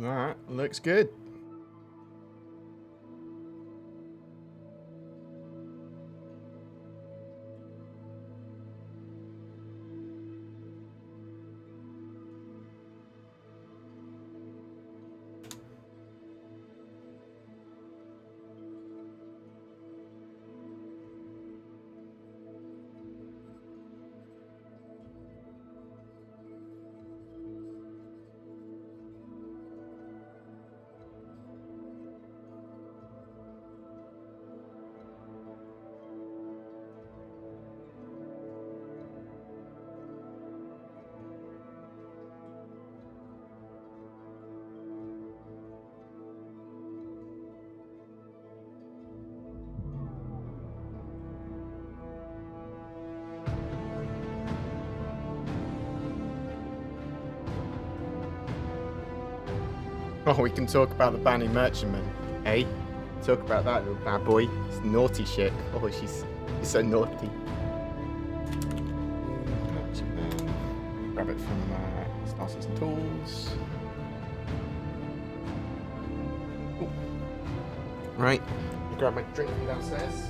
Alright, looks good. Oh, we can talk about the Banny Merchantman. Hey, talk about that little bad boy. It's naughty shit. Oh, she's so naughty. Merchantman. Grab it from Star System Tools. Ooh. Right, grab my drink from downstairs.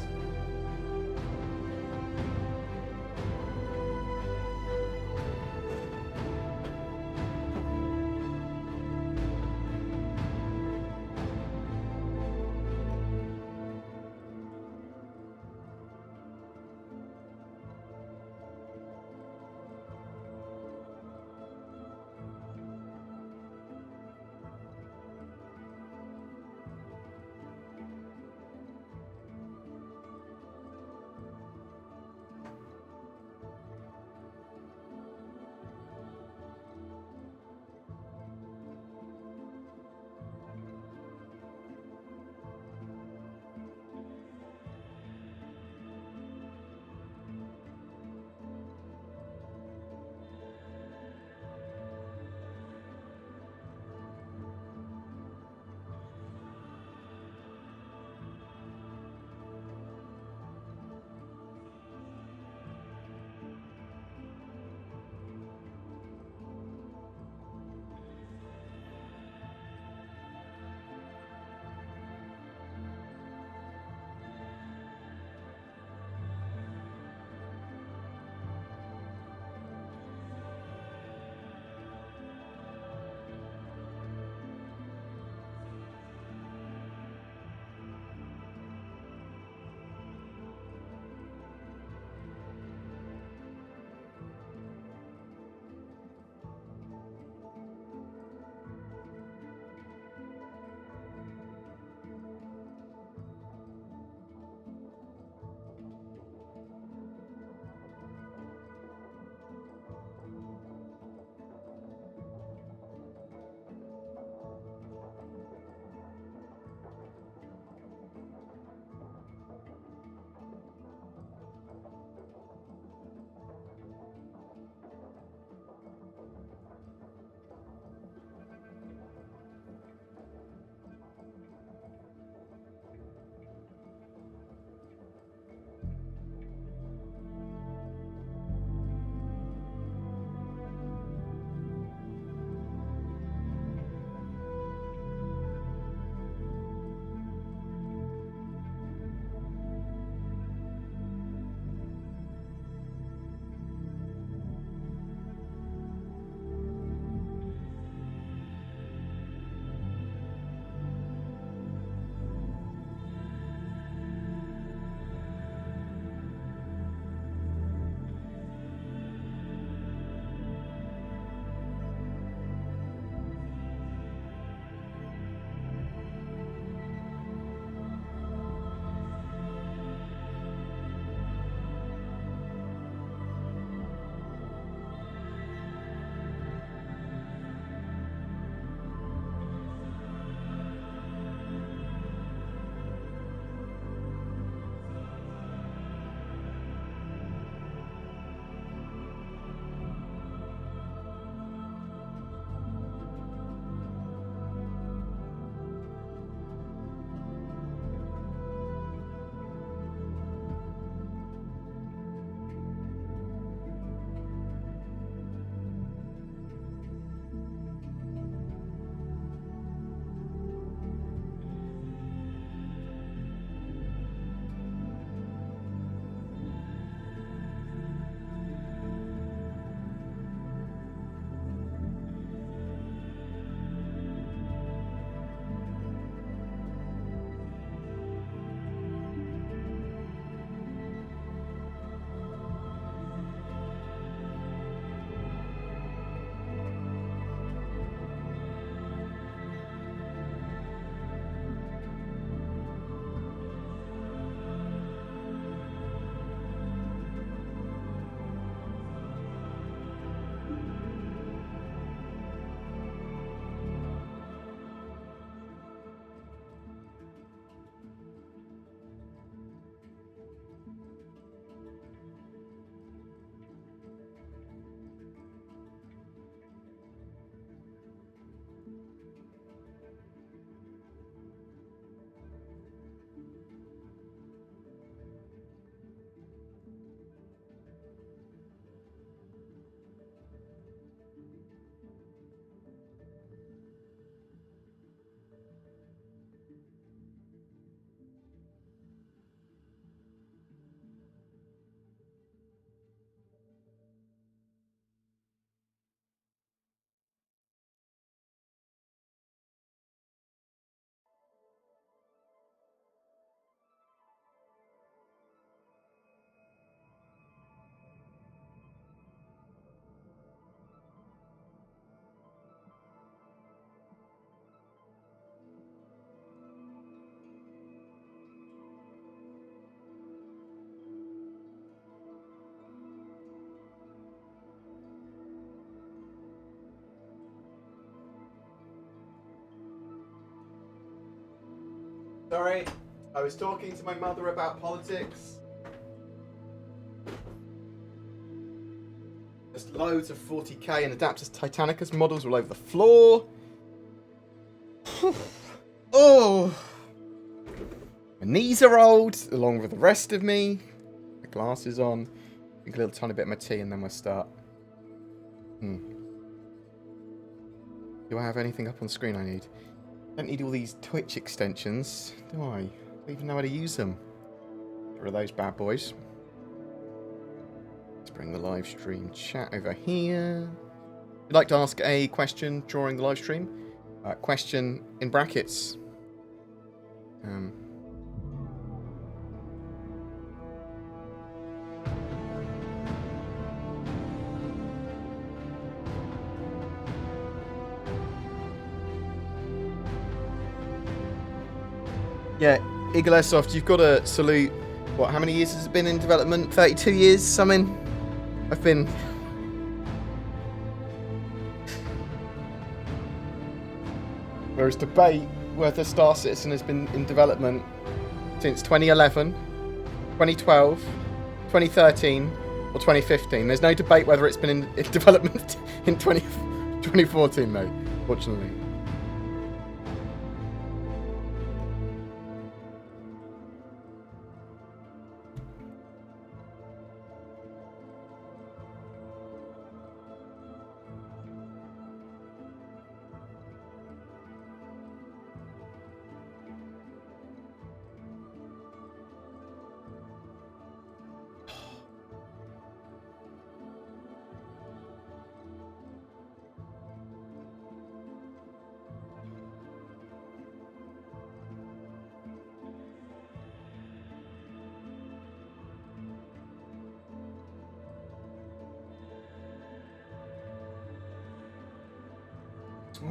Sorry, I was talking to my mother about politics. There's loads of 40k and Adapters Titanicus models all over the floor. Oh, my knees are old, along with the rest of me. My glasses on. Drink a little tiny bit of my tea and then we'll start. Do I have anything up on screen I need? I don't need all these Twitch extensions, do I? I don't even know how to use them. Get rid of those bad boys. Let's bring the live stream chat over here. If you'd like to ask a question during the live stream, question in brackets. Yeah, Eagle Airsoft, you've got to salute. What, how many years has it been in development? 32 years, something? I've been... Whereas Debate, whether Star Citizen has been in development since 2011, 2012, 2013, or 2015. There's no debate whether it's been in development in 2014, though, fortunately.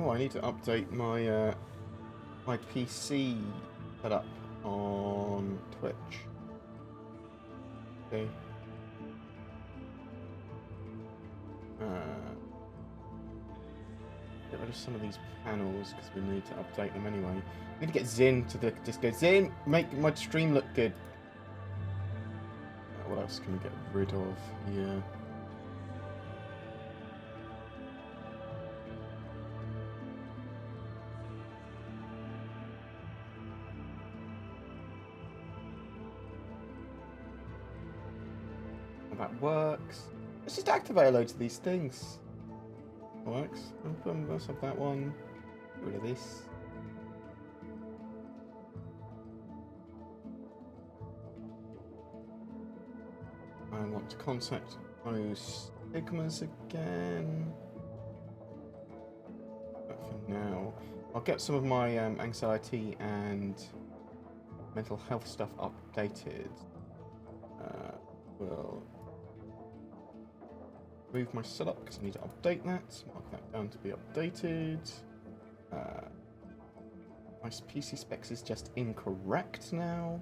Oh, I need to update my my PC setup on Twitch. Okay. Get rid of some of these panels because we need to update them anyway. We need to get Zin to just go, Zin, make my stream look good. What else can we get rid of here? That works. Let's just activate loads of these things. Works. Let's have that one. Get rid of this. I want to contact those stigmas again. But for now, I'll get some of my anxiety and mental health stuff updated. We'll move my setup because I need to update that. Mark that down to be updated. My PC specs is just incorrect now.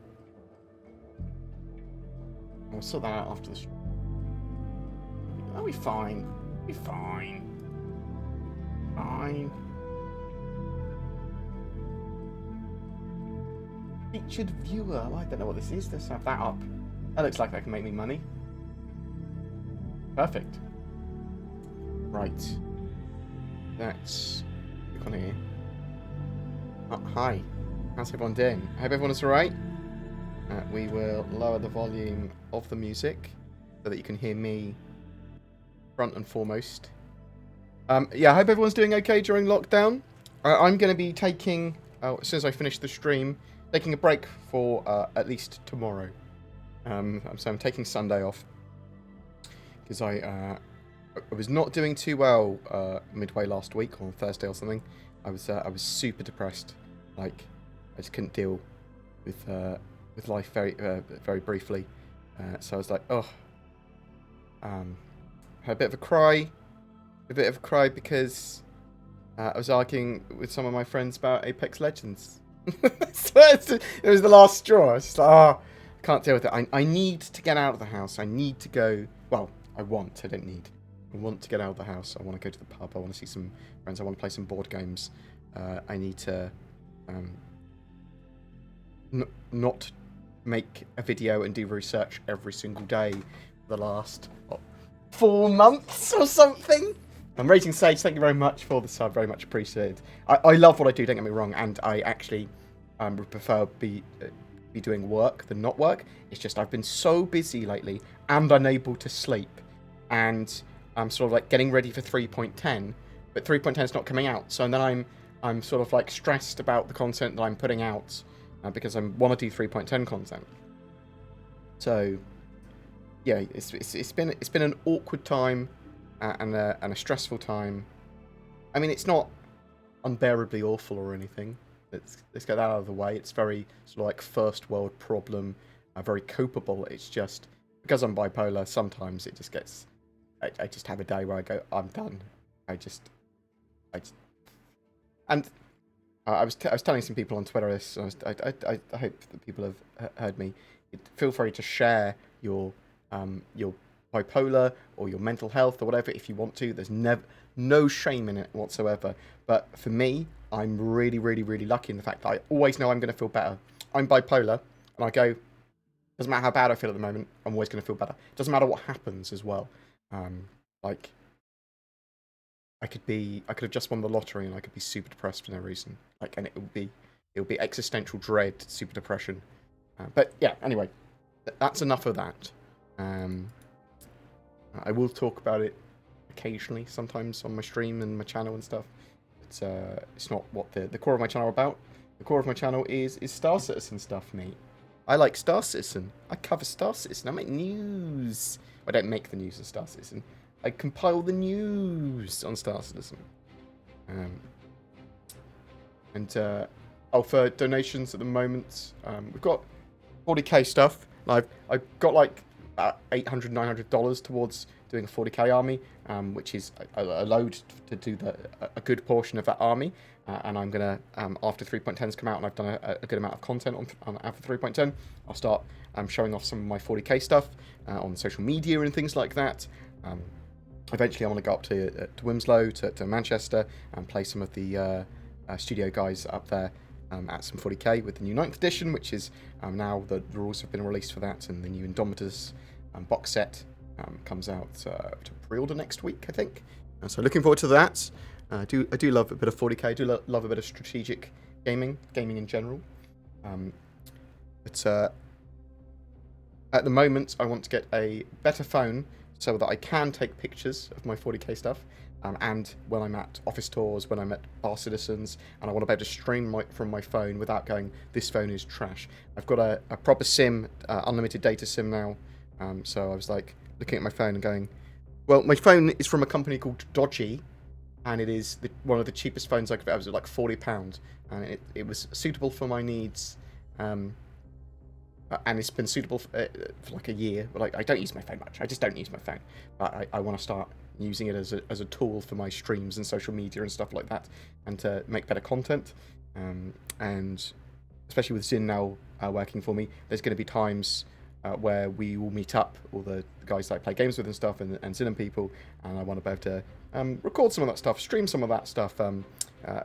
We'll sort that out after the stream. That'll be fine. Be fine. Fine. Featured viewer. I don't know what this is. Let's have that up. That looks like that can make me money. Perfect. Right. That's... Click on here. Hi. How's everyone doing? I hope everyone's alright. We will lower the volume of the music so that you can hear me front and foremost. Yeah, I hope everyone's doing okay during lockdown. I'm going to be taking, as soon as I finish the stream, taking a break for at least tomorrow. So I'm taking Sunday off because I was not doing too well midway last week, on Thursday or something. I was super depressed. Like, I just couldn't deal with life very briefly. So I was like, oh. Had a bit of a cry because I was arguing with some of my friends about Apex Legends. So it was the last straw. I was just like, oh, I can't deal with it. I need to get out of the house. I need to go. Well, I want to get out of the house. I want to go to the pub. I want to see some friends. I want to play some board games. I need to not make a video and do research every single day for the last 4 months or something. I'm Rating Sage, thank you very much for the sub, very much appreciated. I love what I do, don't get me wrong, and I actually would prefer be doing work than not work. It's just I've been so busy lately and unable to sleep, and I'm sort of like getting ready for 3.10, but 3.10 is not coming out, so then I'm sort of like stressed about the content that I'm putting out because I want to do 3.10 content. So yeah, it's been an awkward time and a stressful time. I mean, it's not unbearably awful or anything. Let's get that out of the way. It's very sort of like first world problem, very copable. It's just because I'm bipolar. Sometimes it just gets. I just have a day where I go, I'm done. And I was telling some people on Twitter this. I hope that people have heard me. Feel free to share your bipolar or your mental health or whatever if you want to. There's no shame in it whatsoever. But for me, I'm really, really, really lucky in the fact that I always know I'm going to feel better. I'm bipolar, and I go, doesn't matter how bad I feel at the moment, I'm always going to feel better. Doesn't matter what happens as well. Like, I could have just won the lottery and I could be super depressed for no reason. Like, and it would be existential dread, super depression. But yeah, anyway, that's enough of that. I will talk about it occasionally, sometimes on my stream and my channel and stuff. It's not what the core of my channel are about. The core of my channel is Star Citizen stuff, mate. I like Star Citizen. I cover Star Citizen. I make news. I don't make the news on Star Citizen. I compile the news on Star Citizen. For donations at the moment, we've got 40k stuff. I've got like $800, $900 towards doing a 40k army, which is a load to do a good portion of that army. And I'm gonna after 3.10's come out and I've done a good amount of content on after 3.10, I'll start showing off some of my 40k stuff on social media and things like that. Eventually, I want to go up to Wilmslow, to Manchester, and play some of the studio guys up there at some 40k with the new 9th edition, which is now the rules have been released for that, and the new Indomitors box set comes out to pre-order next week, I think. So looking forward to that. I do love a bit of 40k. I do love a bit of strategic gaming in general. But at the moment, I want to get a better phone so that I can take pictures of my 40k stuff, and when I'm at office tours, when I'm at bar citizens, and I want to be able to stream from my phone without going, this phone is trash. I've got a proper SIM, unlimited data SIM now, so I was like looking at my phone and going, well, my phone is from a company called Dodgy, and it is one of the cheapest phones I could have. It was like £40, and it was suitable for my needs. And it's been suitable for like a year. But like, I don't use my phone much. I just don't use my phone. But I want to start using it as a tool for my streams and social media and stuff like that, and to make better content. And especially with Zin now working for me, there's going to be times where we will meet up, all the guys that I play games with and stuff, and Zin and people, and I want to be able to record some of that stuff, stream some of that stuff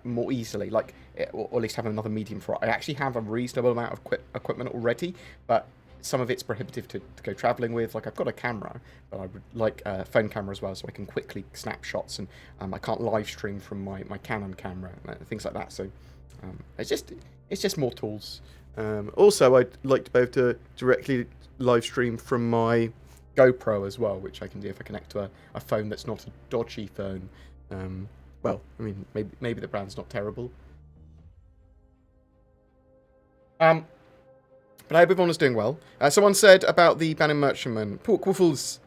more easily, like, or at least have another medium for it. I actually have a reasonable amount of equipment already, but some of it's prohibitive to go traveling with. Like, I've got a camera, but I would like a phone camera as well, so I can quickly snap shots, and I can't live stream from my Canon camera, things like that. So it's just more tools. Also, I'd like to be able to directly live stream from my GoPro as well, which I can do if I connect to a phone that's not a dodgy phone. Well, I mean, maybe the brand's not terrible. But I hope everyone is doing well. Someone said about the Banning Merchantman. Woofles.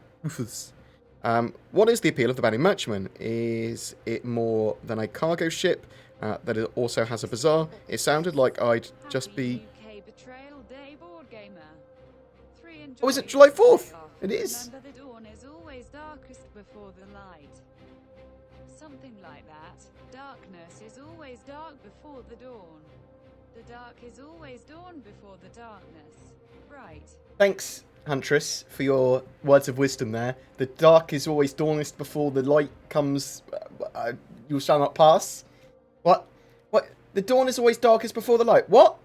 What is the appeal of the Banning Merchantman? Is it more than a cargo ship that it also has a bazaar? It sounded like I'd just be... Oh, is it July 4th? It is. Remember, the dawn is always darkest before the light. Something like that. Darkness is always dark before the dawn. The dark is always dawn before the darkness. Right. Thanks, Huntress, for your words of wisdom there. The dark is always dawnest before the light comes. You shall not pass. What? The dawn is always darkest before the light. What?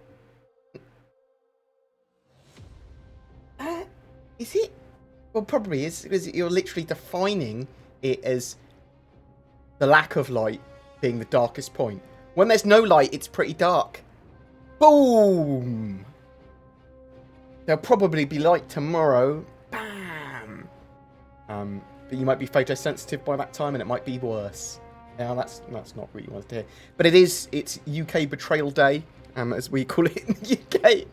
Is it? Well, probably is, because you're literally defining it as the lack of light being the darkest point. When there's no light, it's pretty dark. Boom! There'll probably be light tomorrow. Bam! But you might be photosensitive by that time, and it might be worse. Yeah, that's not what you wanted to hear. But it's UK Betrayal Day, as we call it in the UK.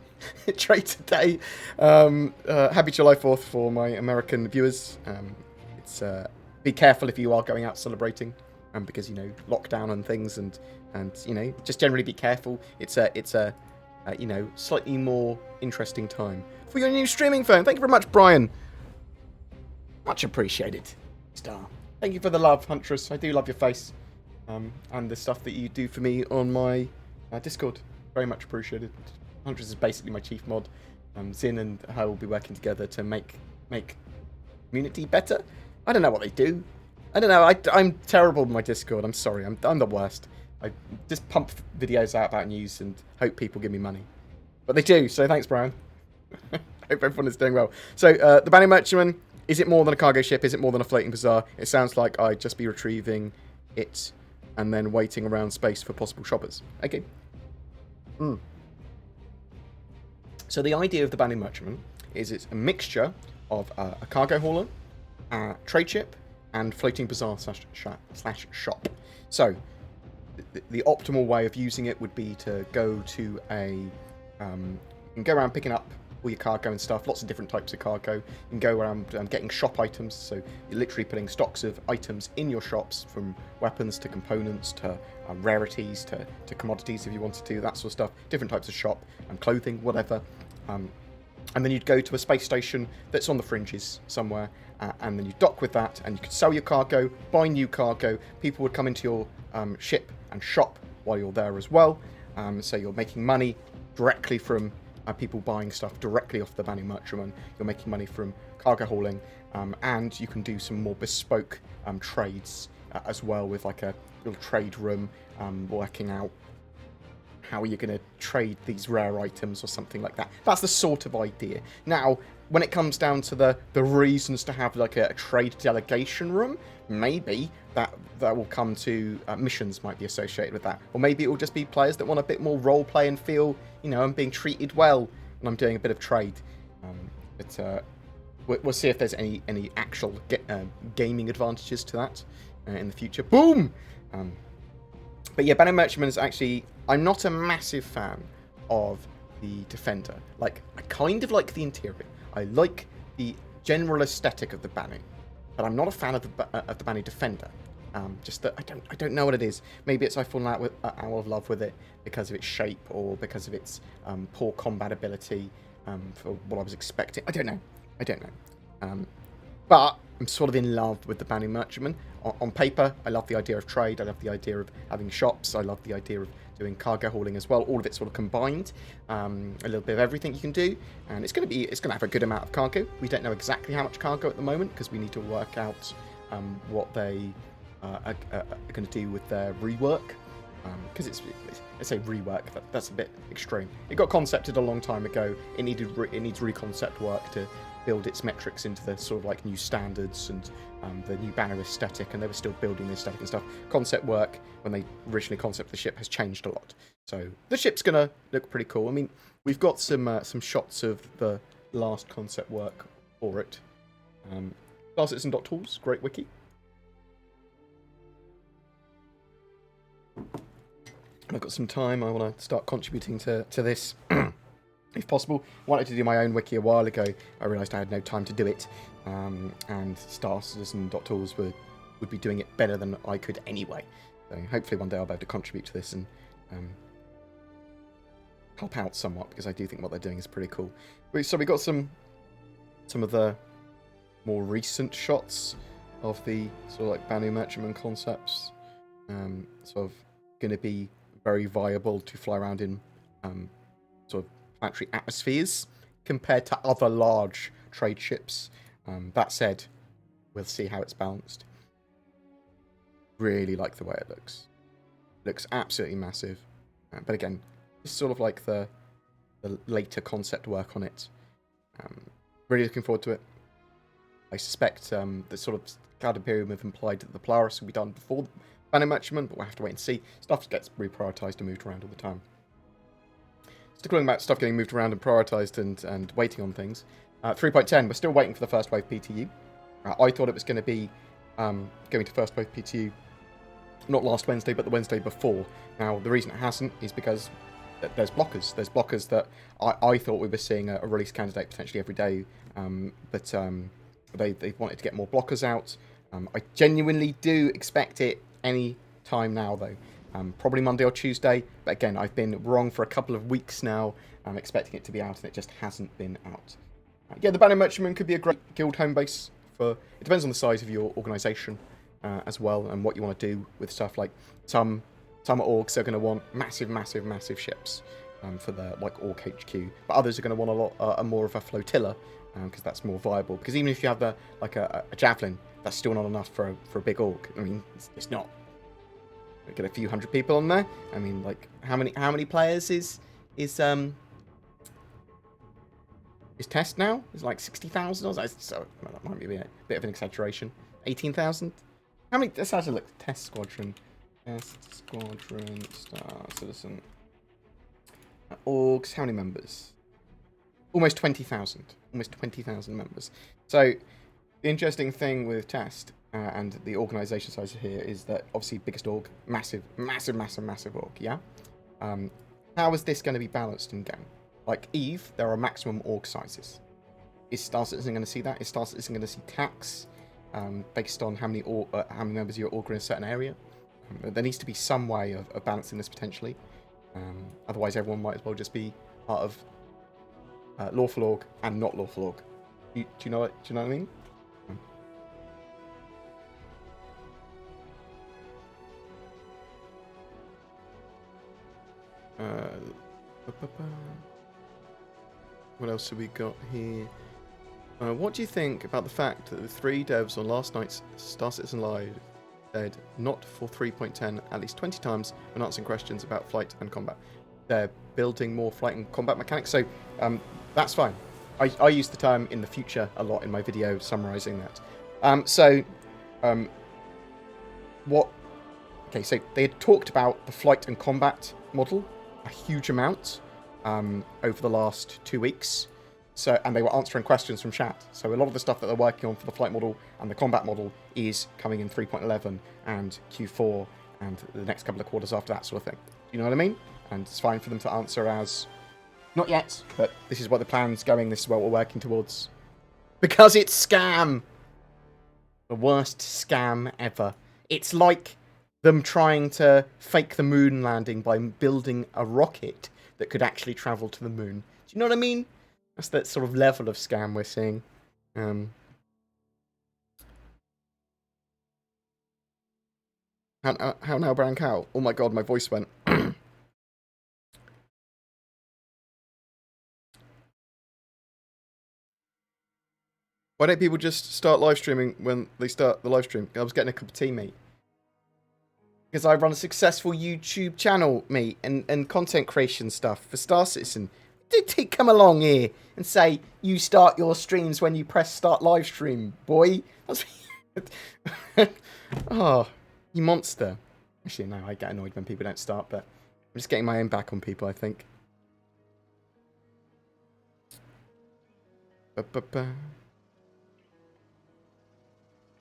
Traitor Day. Happy July 4th for my American viewers. Be careful if you are going out celebrating, because lockdown and things, and just generally be careful. It's a slightly more interesting time for your new streaming phone. Thank you very much, Brian. Much appreciated, Star. Thank you for the love, Huntress. I do love your face, and the stuff that you do for me on my Discord. Very much appreciated. Huntress is basically my chief mod. Zin and her will be working together to make community better. I don't know what they do. I don't know. I'm terrible with my Discord. I'm sorry. I'm the worst. I just pump videos out about news and hope people give me money. But they do, so thanks, Brian. Hope everyone is doing well. So, the Bounty Merchantman, is it more than a cargo ship? Is it more than a floating bazaar? It sounds like I'd just be retrieving it and then waiting around space for possible shoppers. Okay. So the idea of the Bounty Merchantman is it's a mixture of a cargo hauler, trade ship, and floating bazaar slash shop. So the optimal way of using it would be to go to you can go around picking up all your cargo and stuff, lots of different types of cargo. You can go around getting shop items, so you're literally putting stocks of items in your shops, from weapons to components to rarities to commodities if you wanted to, that sort of stuff. Different types of shop, and clothing, whatever. And then you'd go to a space station that's on the fringes somewhere, and then you dock with that, and you could sell your cargo, buy new cargo. People would come into your ship and shop while you're there as well. So you're making money directly from people buying stuff directly off the Bounty Merchantman. You're making money from cargo hauling, and you can do some more bespoke trades as well, with like a little trade room, working out how are you going to trade these rare items or something like that. That's the sort of idea. Now, when it comes down to the reasons to have like a trade delegation room, maybe that will come to missions might be associated with that. Or maybe it will just be players that want a bit more role play and feel, I'm being treated well when I'm doing a bit of trade. But we'll see if there's any actual gaming advantages to that in the future. Boom! But yeah, Bounty Merchantman is actually... I'm not a massive fan of the Defender. Like, I kind of like the interior. I like the general aesthetic of the Bounty, but I'm not a fan of the Bounty Defender. Just that I don't know what it is. Maybe it's I've fallen out of love with it because of its shape, or because of its poor combat ability for what I was expecting. I don't know. But I'm sort of in love with the Bounty Merchantman. On paper, I love the idea of trade. I love the idea of having shops. I love the idea of doing cargo hauling as well. All of it sort of combined. A little bit of everything you can do, and it's going to have a good amount of cargo. We don't know exactly how much cargo at the moment, because we need to work out what they are going to do with their rework. Because it's a rework. That's a bit extreme. It got concepted a long time ago. It needs reconcept work to build its metrics into the sort of like new standards and the new banner aesthetic, and they were still building the aesthetic and stuff. Concept work, when they originally concepted the ship, has changed a lot. So the ship's gonna look pretty cool. I mean, we've got some shots of the last concept work for it. StarCitizen.tools, great wiki. I've got some time. I want to start contributing to this. If possible. I wanted to do my own wiki a while ago. I realised I had no time to do it, and StarCitizen.tools would be doing it better than I could anyway. So hopefully one day I'll be able to contribute to this and help out somewhat, because I do think what they're doing is pretty cool. So we got some of the more recent shots of the sort of like Bounty Merchantman concepts. Sort of going to be very viable to fly around in sort of planetary atmospheres compared to other large trade ships. That said, we'll see how it's balanced. Really like the way it looks. Looks absolutely massive. But again, it's sort of like the later concept work on it. Really looking forward to it. I suspect the sort of Cloud Imperium have implied that the Polaris will be done before the banner matchment, but we'll have to wait and see. Stuff gets reprioritised and moved around all the time. Still talking about stuff getting moved around and prioritised and waiting on things. 3.10, we're still waiting for the first wave PTU. I thought it was going to be going to first wave PTU not last Wednesday, but the Wednesday before. Now, the reason it hasn't is because there's blockers. There's blockers that I thought we were seeing a release candidate potentially every day, but they wanted to get more blockers out. I genuinely do expect it any time now, though. Probably Monday or Tuesday, but again, I've been wrong for a couple of weeks now. I'm expecting it to be out, and it just hasn't been out. Yeah, the banner merchantman could be a great guild home base. It depends on the size of your organisation as well, and what you want to do with stuff. Like some orgs are going to want massive ships for their like org HQ, but others are going to want a lot more of a flotilla because that's more viable. Because even if you have a javelin, that's still not enough for a big org. I mean, it's not. Get a few hundred people on there. I mean, like how many players is Test now? It's like 60,000 or so. That might be a bit of an exaggeration. 18,000. How many? Let's have a look. Test Squadron, Star Citizen. Orgs. How many members? Almost 20,000. Almost 20,000 members. So the interesting thing with Test and the organisation size here is that obviously biggest org, massive org. Yeah. How is this going to be balanced in game? Like EVE, there are maximum org sizes. Is Star Citizen going to see that? Is Star Citizen going to see tax based on how many members of your org are in a certain area? There needs to be some way of balancing this potentially. Otherwise, everyone might as well just be part of lawful org and not lawful org. Do you know what I mean? What else have we got here? What do you think about the fact that the 3 devs on last night's Star Citizen Live said not for 3.10 at least 20 times when answering questions about flight and combat? They're building more flight and combat mechanics, so that's fine. I use the term in the future a lot in my video summarising that. Okay, so they had talked about the flight and combat model a huge amount over the last 2 weeks. And they were answering questions from chat. So a lot of the stuff that they're working on for the flight model and the combat model is coming in 3.11 and Q4 and the next couple of quarters after that sort of thing. Do you know what I mean? And it's fine for them to answer as, not yet, but this is what the plan's going, this is what we're working towards. Because it's scam! The worst scam ever. It's like them trying to fake the moon landing by building a rocket that could actually travel to the moon. Do you know what I mean? That's that sort of level of scam we're seeing. How now, Brown Cow? Oh my god, my voice went. Why don't people just start live streaming when they start the live stream? I was getting a cup of tea, mate. Because I run a successful YouTube channel, mate, and content creation stuff for Star Citizen. Did come along here and say you start your streams when you press start live stream, boy. Oh, you monster. Actually, no, I get annoyed when people don't start, but I'm just getting my own back on people, I think.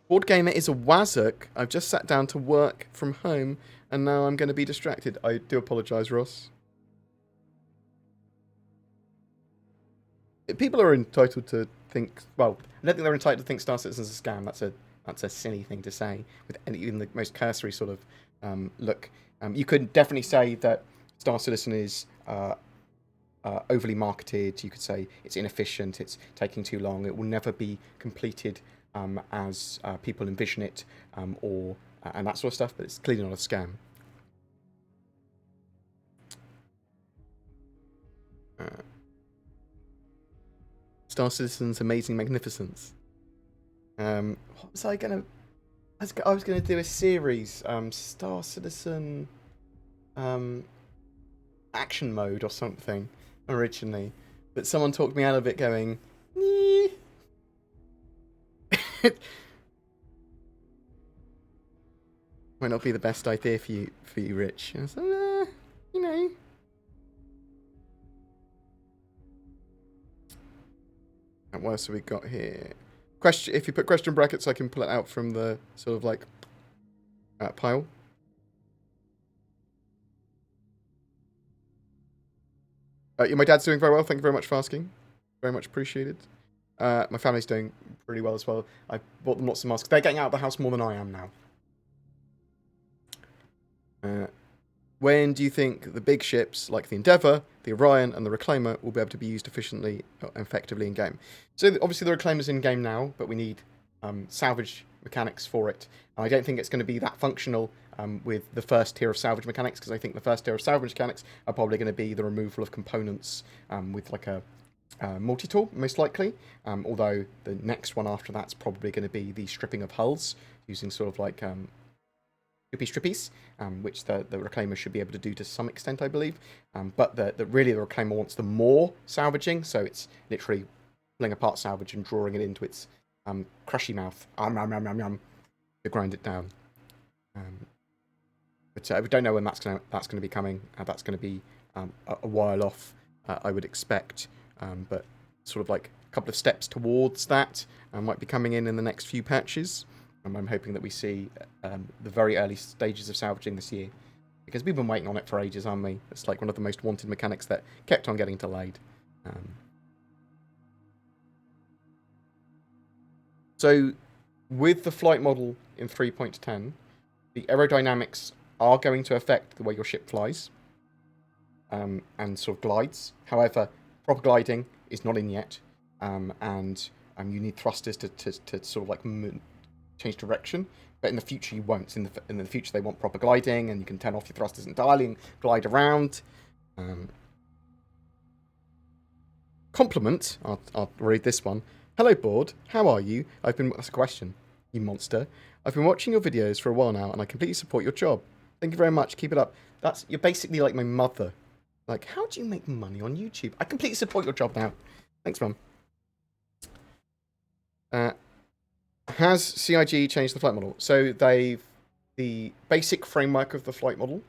BoredGamer is a wazzock. I've just sat down to work from home, and now I'm going to be distracted. I do apologise, Ross. People are entitled to think... Well, I don't think they're entitled to think Star Citizen's a scam. That's a silly thing to say, with even the most cursory sort of look. You could definitely say that Star Citizen is overly marketed. You could say it's inefficient, it's taking too long, it will never be completed as people envision it, and that sort of stuff, but it's clearly not a scam. Star Citizen's amazing magnificence. What was I gonna... I was gonna do a series, Star Citizen action mode or something, originally. But someone talked me out of it going, Might not be the best idea for you, Rich. I was like, you know. And what else have we got here? Question. If you put question brackets, I can pull it out from the sort of like pile. Yeah, my dad's doing very well. Thank you very much for asking. Very much appreciated. My family's doing pretty well as well. I bought them lots of masks. They're getting out of the house more than I am now. When do you think the big ships like the Endeavour, the Orion, and the Reclaimer will be able to be used efficiently and effectively in game? So obviously the Reclaimer's in game now, but we need salvage mechanics for it. And I don't think it's going to be that functional with the first tier of salvage mechanics, because I think the first tier of salvage mechanics are probably going to be the removal of components with like a multi-tool, most likely. Although the next one after that's probably going to be the stripping of hulls, using sort of like strippies, which the Reclaimer should be able to do to some extent, I believe. But really the Reclaimer wants the more salvaging, so it's literally pulling apart salvage and drawing it into its crushy mouth to grind it down. But we don't know when that's going to be coming. That's going to be a while off, I would expect. But sort of like a couple of steps towards that might be coming in the next few patches. I'm hoping that we see the very early stages of salvaging this year, because we've been waiting on it for ages, aren't we? It's like one of the most wanted mechanics that kept on getting delayed. So with the flight model in 3.10, the aerodynamics are going to affect the way your ship flies and sort of glides. However, proper gliding is not in yet, and you need thrusters to sort of like change direction. But in the future you won't. In the future they want proper gliding, and you can turn off your thrusters entirely and glide around. Compliment. I'll read this one. Hello, Bored. How are you? That's a question, you monster. I've been watching your videos for a while now, and I completely support your job. Thank you very much. Keep it up. You're basically like my mother. Like, how do you make money on YouTube? I completely support your job now. Thanks, Mum. Has CIG changed the flight model? So the basic framework of the flight model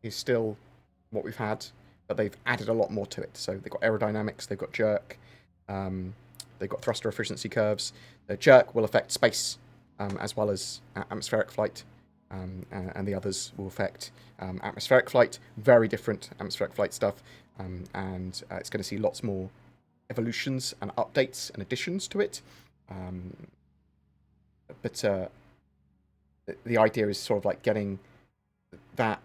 is still what we've had, but they've added a lot more to it. So they've got aerodynamics, they've got jerk, they've got thruster efficiency curves. The jerk will affect space as well as atmospheric flight, and the others will affect atmospheric flight. Very different atmospheric flight stuff, and it's going to see lots more evolutions and updates and additions to it. But the idea is sort of like getting that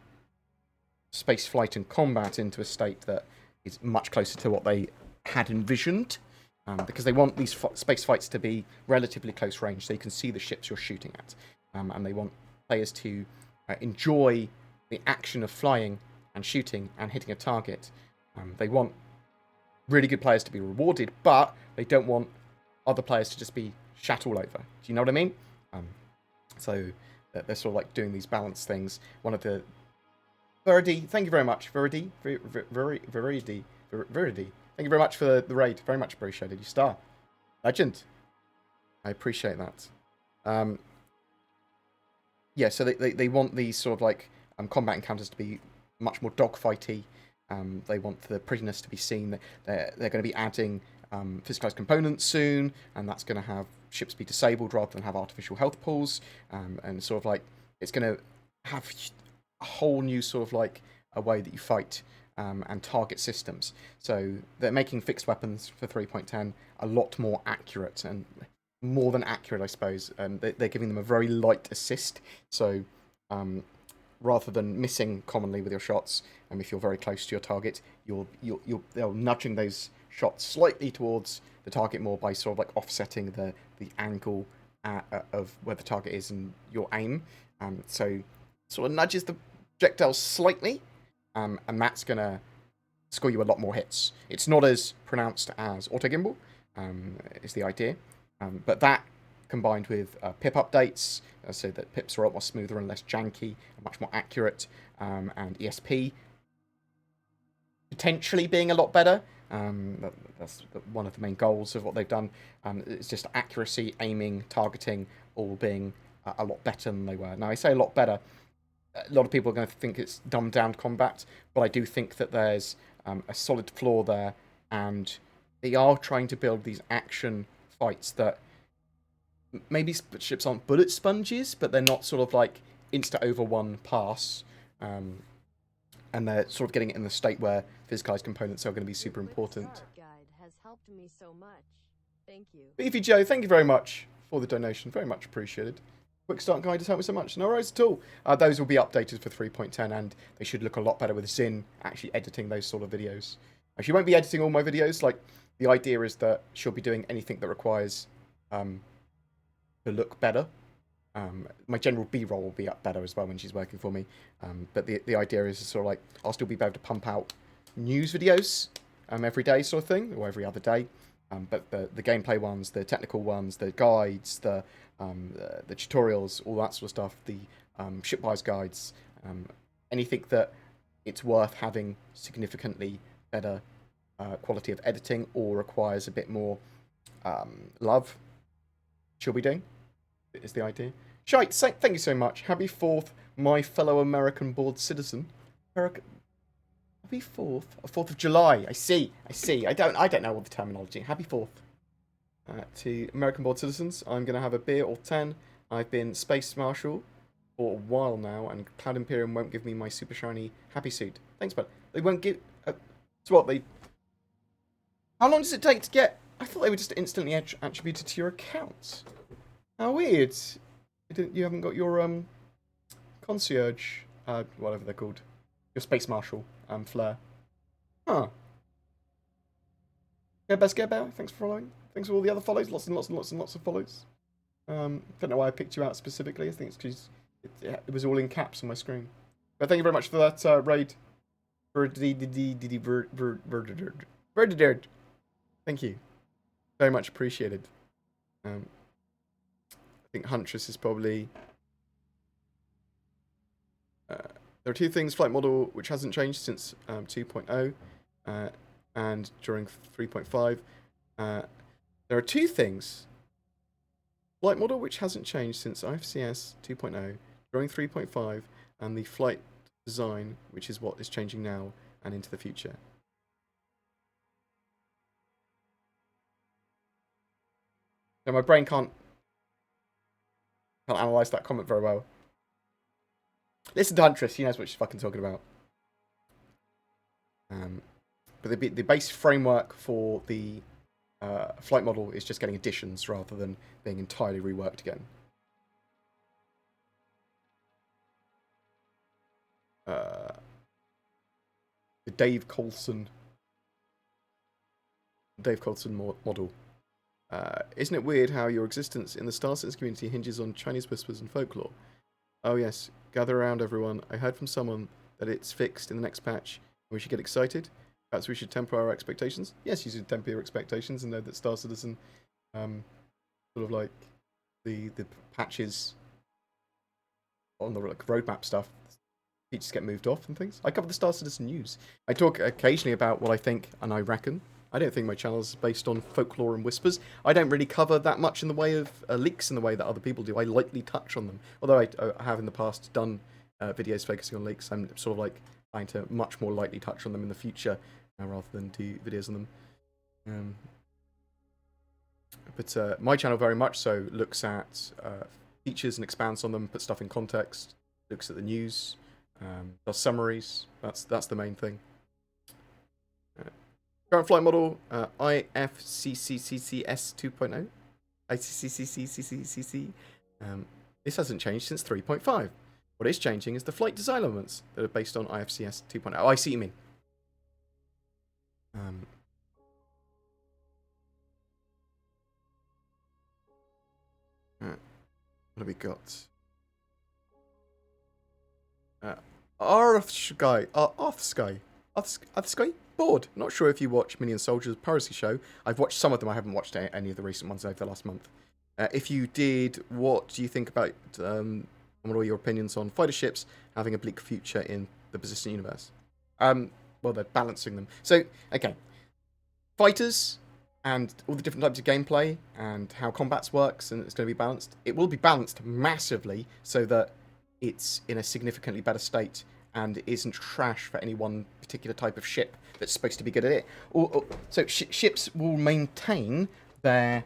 space flight and combat into a state that is much closer to what they had envisioned, because they want these space fights to be relatively close range, so you can see the ships you're shooting at, and they want players to enjoy the action of flying and shooting and hitting a target. They want really good players to be rewarded, but they don't want other players to just be shat all over. Do you know what I mean? So they're sort of like doing these balance things. One of the Verdi, thank you very much. Verdi. Thank you very much for the raid. Very much appreciated. You star. Legend. I appreciate that. Yeah, so they want these sort of like combat encounters to be much more dogfighty. They want the prettiness to be seen. They're going to be adding physicalized components soon, and that's going to have ships be disabled rather than have artificial health pools, and sort of like it's going to have a whole new sort of like a way that you fight and target systems. So they're making fixed weapons for 3.10 a lot more accurate, and more than accurate, I suppose. They're giving them a very light assist, so rather than missing commonly with your shots, if you're very close to your target, they're nudging those shots slightly towards the target more by sort of like offsetting the angle of where the target is and your aim. So sort of nudges the projectile slightly, and that's going to score you a lot more hits. It's not as pronounced as auto gimbal, is the idea. But that combined with pip updates, so that pips are a lot more smoother and less janky, and much more accurate, and ESP potentially being a lot better. That's one of the main goals of what they've done. It's just accuracy, aiming, targeting, all being a lot better than they were. Now, I say a lot better. A lot of people are going to think it's dumbed down combat, but I do think that there's a solid flaw there, and they are trying to build these action fights that maybe ships aren't bullet sponges, but they're not sort of like insta over one pass. And they're sort of getting it in the state where physicalized components are going to be super important. Guide has helped me so much. Thank you. Beefy Joe, thank you very much for the donation. Very much appreciated. Quick Start Guide has helped me so much. No worries at all. Those will be updated for 3.10, and they should look a lot better with Zin actually editing those sort of videos. She won't be editing all my videos. Like, the idea is that she'll be doing anything that requires to look better. My general B-roll will be up better as well when she's working for me. But the idea is sort of like, I'll still be able to pump out news videos every day sort of thing, or every other day. But the gameplay ones, the technical ones, the guides, the tutorials, all that sort of stuff, the shipwise guides, anything that it's worth having significantly better quality of editing or requires a bit more love, she'll be doing, is the idea. Shite, thank you so much. Happy 4th, my fellow American bored citizen. Happy 4th? 4th of July. I see. I don't know all the terminology. Happy 4th. To American bored citizens, I'm going to have a beer or 10. I've been Space Marshal for a while now, and Cloud Imperium won't give me my super shiny happy suit. Thanks, bud. They won't give... so what, they... How long does it take to get... I thought they were just instantly attributed to your account. How weird. You haven't got your concierge, whatever they're called, your Space Marshal flair. Huh. Best Get Bear, thanks for following. Thanks for all the other follows, lots and lots and lots and lots of follows. Don't know why I picked you out specifically. I think it's because it was all in caps on my screen. But thank you very much for that raid. Thank you. Very much appreciated. I think Huntress is probably... there are two things, flight model, which hasn't changed since 2.0 and during 3.5. There are two things, flight model, which hasn't changed since IFCS 2.0, during 3.5, and the flight design, which is what is changing now and into the future. Now, my brain can't analyse that comment very well. Listen to Huntress, he knows what she's fucking talking about. But the base framework for the flight model is just getting additions rather than being entirely reworked again. The Dave Coulson model. Isn't it weird how your existence in the Star Citizen community hinges on Chinese whispers and folklore? Oh yes, gather around everyone. I heard from someone that it's fixed in the next patch. We should get excited. Perhaps we should temper our expectations. Yes, you should temper your expectations and know that Star Citizen, sort of like the patches on the roadmap stuff, features get moved off and things. I cover the Star Citizen news. I talk occasionally about what I think and I reckon. I don't think my channel is based on folklore and whispers. I don't really cover that much in the way of leaks in the way that other people do. I lightly touch on them. Although I have in the past done videos focusing on leaks, I'm sort of like trying to much more lightly touch on them in the future rather than do videos on them. But my channel very much so looks at features and expands on them, puts stuff in context, looks at the news, does summaries. That's the main thing. Current flight model, IFCCCCS 2.0. ICCCCCCC. This hasn't changed since 3.5. What is changing is the flight design elements that are based on IFCS 2.0. Oh, I see what you mean. What have we got? Arthsky? Bored. Not sure if you watch Minion Soldiers Piracy Show. I've watched some of them. I haven't watched any of the recent ones over the last month. If you did, what do you think about, what are your opinions on fighter ships having a bleak future in the persistent universe? Well, they're balancing them. So, okay. fighters and all the different types of gameplay and how combats works, and it's going to be balanced. It will be balanced massively so that it's in a significantly better state and isn't trash for any one particular type of ship that's supposed to be good at it. So ships will maintain their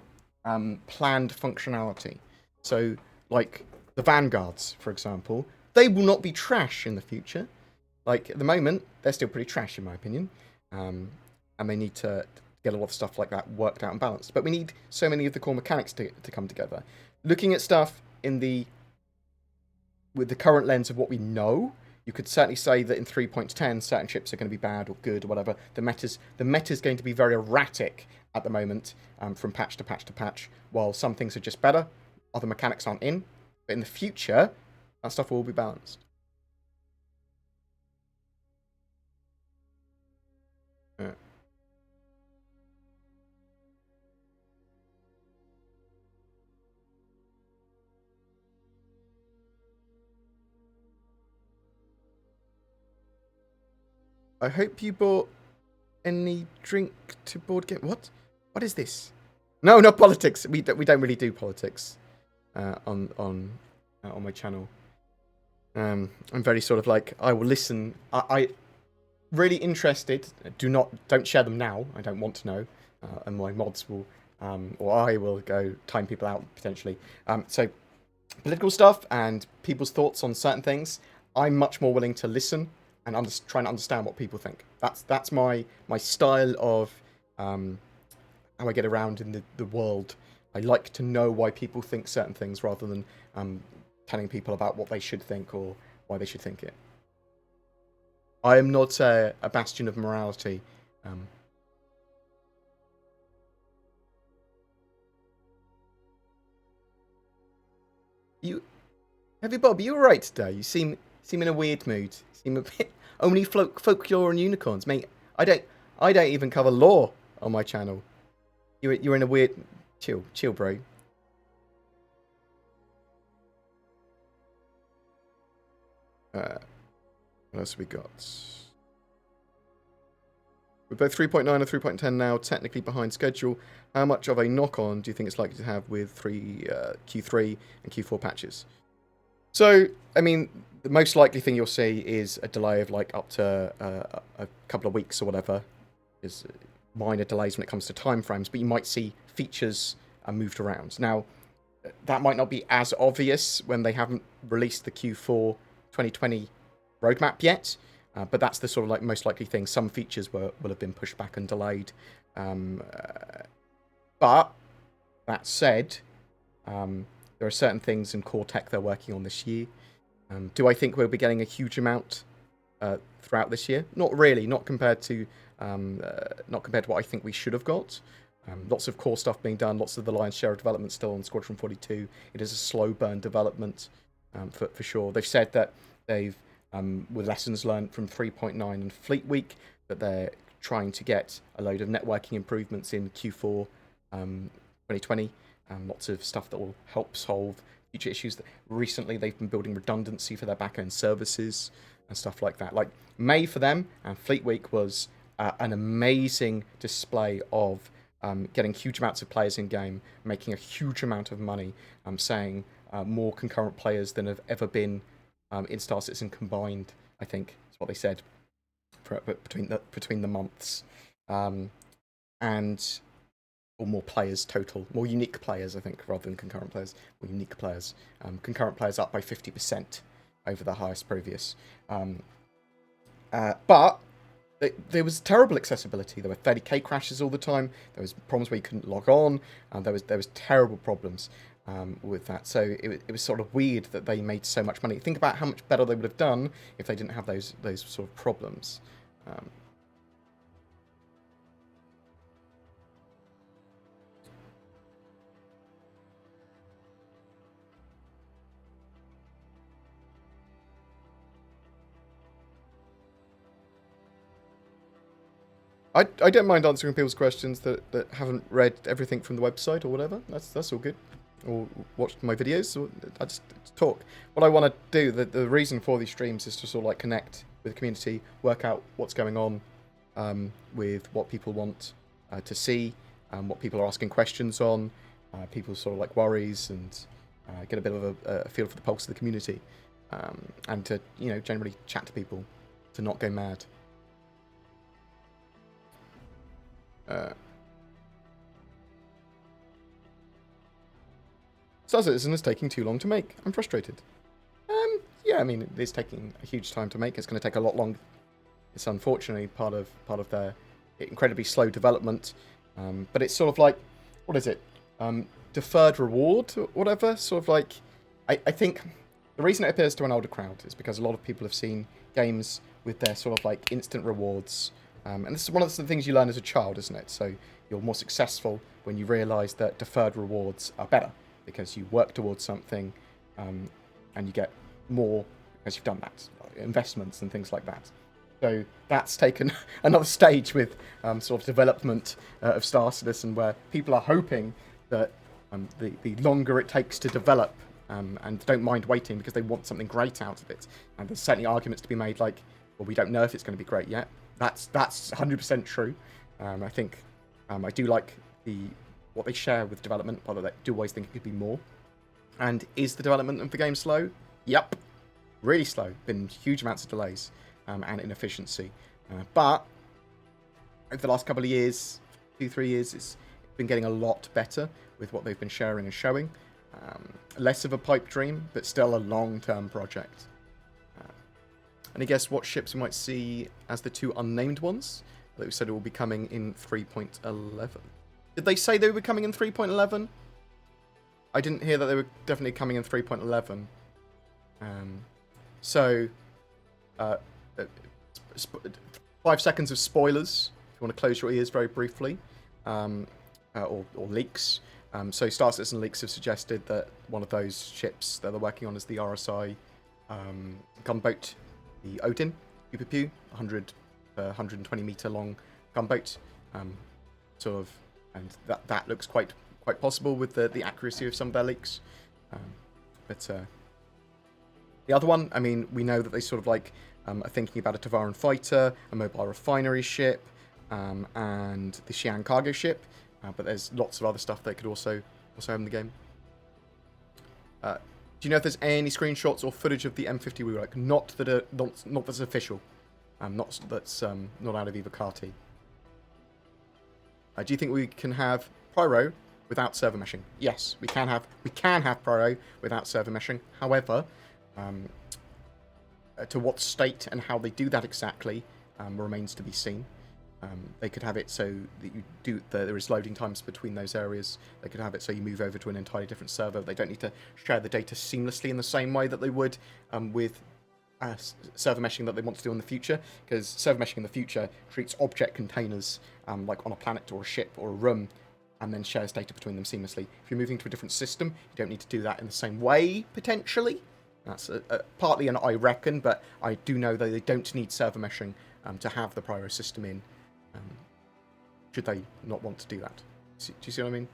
planned functionality. So, like the Vanguards, for example, they will not be trash in the future. Like, at the moment, they're still pretty trash, in my opinion. And they need to get a lot of stuff like that worked out and balanced. But we need so many of the core mechanics to come together. Looking at stuff with the current lens of what we know, you could certainly say that in 3.10, certain ships are going to be bad or good or whatever. The meta's going to be very erratic at the moment, from patch to patch to patch, while some things are just better, other mechanics aren't in. But in the future, that stuff will be balanced. Yeah. I hope you bought any drink to board game. What? What is this? No, not politics. We don't really do politics on my channel. I'm very sort of like, I will listen. I really interested. Don't share them now. I don't want to know, and my mods will or I will go time people out potentially. So political stuff and people's thoughts on certain things, I'm much more willing to listen and try and understand what people think. That's my style of how I get around in the world. I like to know why people think certain things rather than telling people about what they should think or why they should think it. I am not a bastion of morality. Heavy Bob, you alright today? You seem in a weird mood. You seem a bit only folklore and unicorns, mate. I don't even cover lore on my channel. You're in a weird chill, bro. What else have we got? We're both 3.9 and 3.10 now, technically behind schedule. How much of a knock-on do you think it's likely to have with Q3 and Q4 patches? So, I mean, the most likely thing you'll see is a delay of like up to a couple of weeks or whatever. Is minor delays when it comes to timeframes, but you might see features moved around. Now, that might not be as obvious when they haven't released the Q4 2020 roadmap yet, but that's the sort of like most likely thing. Some features will have been pushed back and delayed. But that said, there are certain things in core tech they're working on this year. Do I think we'll be getting a huge amount throughout this year? Not really. Not compared to what I think we should have got. Lots of core stuff being done. Lots of the lion's share of development still on Squadron 42. It is a slow burn development for sure. They've said that they've with lessons learned from 3.9 and Fleet Week that they're trying to get a load of networking improvements in Q4 2020. Lots of stuff that will help solve future issues. Recently, they've been building redundancy for their back-end services and stuff like that. Like, May for them and Fleet Week was an amazing display of getting huge amounts of players in game, making a huge amount of money, saying more concurrent players than have ever been in Star Citizen combined, I think is what they said, between the months. Or more players total, more unique players, I think, rather than concurrent players, more unique players. Concurrent players up by 50% over the highest previous. But there was terrible accessibility. There were 30k crashes all the time. There was problems where you couldn't log on. There was terrible problems with that. So it was sort of weird that they made so much money. Think about how much better they would have done if they didn't have those sort of problems. I don't mind answering people's questions that haven't read everything from the website or whatever. That's all good. Or watched my videos. Or I just talk. What I want to do, the reason for these streams is to sort of like connect with the community, work out what's going on with what people want, to see what people are asking questions on, people's sort of like worries, and get a bit of a feel for the pulse of the community, and to generally chat to people, to not go mad. Star Citizen is taking too long to make. I'm frustrated. Yeah, I mean, it's taking a huge time to make. It's going to take a lot longer. It's unfortunately part of their incredibly slow development. But it's sort of like, what is it? Deferred reward or whatever. Sort of like, I think the reason it appeals to an older crowd is because a lot of people have seen games with their sort of like instant rewards. And this is one of the things you learn as a child, isn't it? So you're more successful when you realise that deferred rewards are better because you work towards something and you get more because you've done that. Investments and things like that. So that's taken another stage with sort of development of Star Citizen, where people are hoping that the longer it takes to develop and don't mind waiting because they want something great out of it. And there's certainly arguments to be made like, well, we don't know if it's going to be great yet. That's 100% true. I think I do like what they share with development, but I do always think it could be more. And is the development of the game slow? Yep. Really slow. Been huge amounts of delays and inefficiency. But over the last couple of years, 2-3 years, it's been getting a lot better with what they've been sharing and showing. Less of a pipe dream, but still a long-term project. And I guess what ships we might see as the 2 unnamed ones? They said it will be coming in 3.11. Did they say they were coming in 3.11? I didn't hear that they were definitely coming in 3.11. So, 5 seconds of spoilers, if you want to close your ears very briefly, or leaks. So Star Citizen leaks have suggested that one of those ships that they're working on is the RSI gunboat, the Odin, Pew Pew, 120 meter long gunboat, sort of, and that looks quite possible with the accuracy of some of their leaks. But the other one, I mean, we know that they sort of like are thinking about a Tavaran fighter, a mobile refinery ship, and the Xi'an cargo ship. But there's lots of other stuff that could also have in the game. Do you know if there's any screenshots or footage of the M50 rework? Not that's official. That's not out of EVOCATI. Do you think we can have Pyro without server meshing? Yes, we can have Pyro without server meshing. However, to what state and how they do that exactly remains to be seen. They could have it so that there is loading times between those areas. They could have it so you move over to an entirely different server. They don't need to share the data seamlessly in the same way that they would with server meshing that they want to do in the future. Because server meshing in the future treats object containers like on a planet or a ship or a room, and then shares data between them seamlessly. If you're moving to a different system, you don't need to do that in the same way, potentially. That's partly an I reckon, but I do know that they don't need server meshing to have the Pyro system in. Should they not want to do that? Do you see what I mean?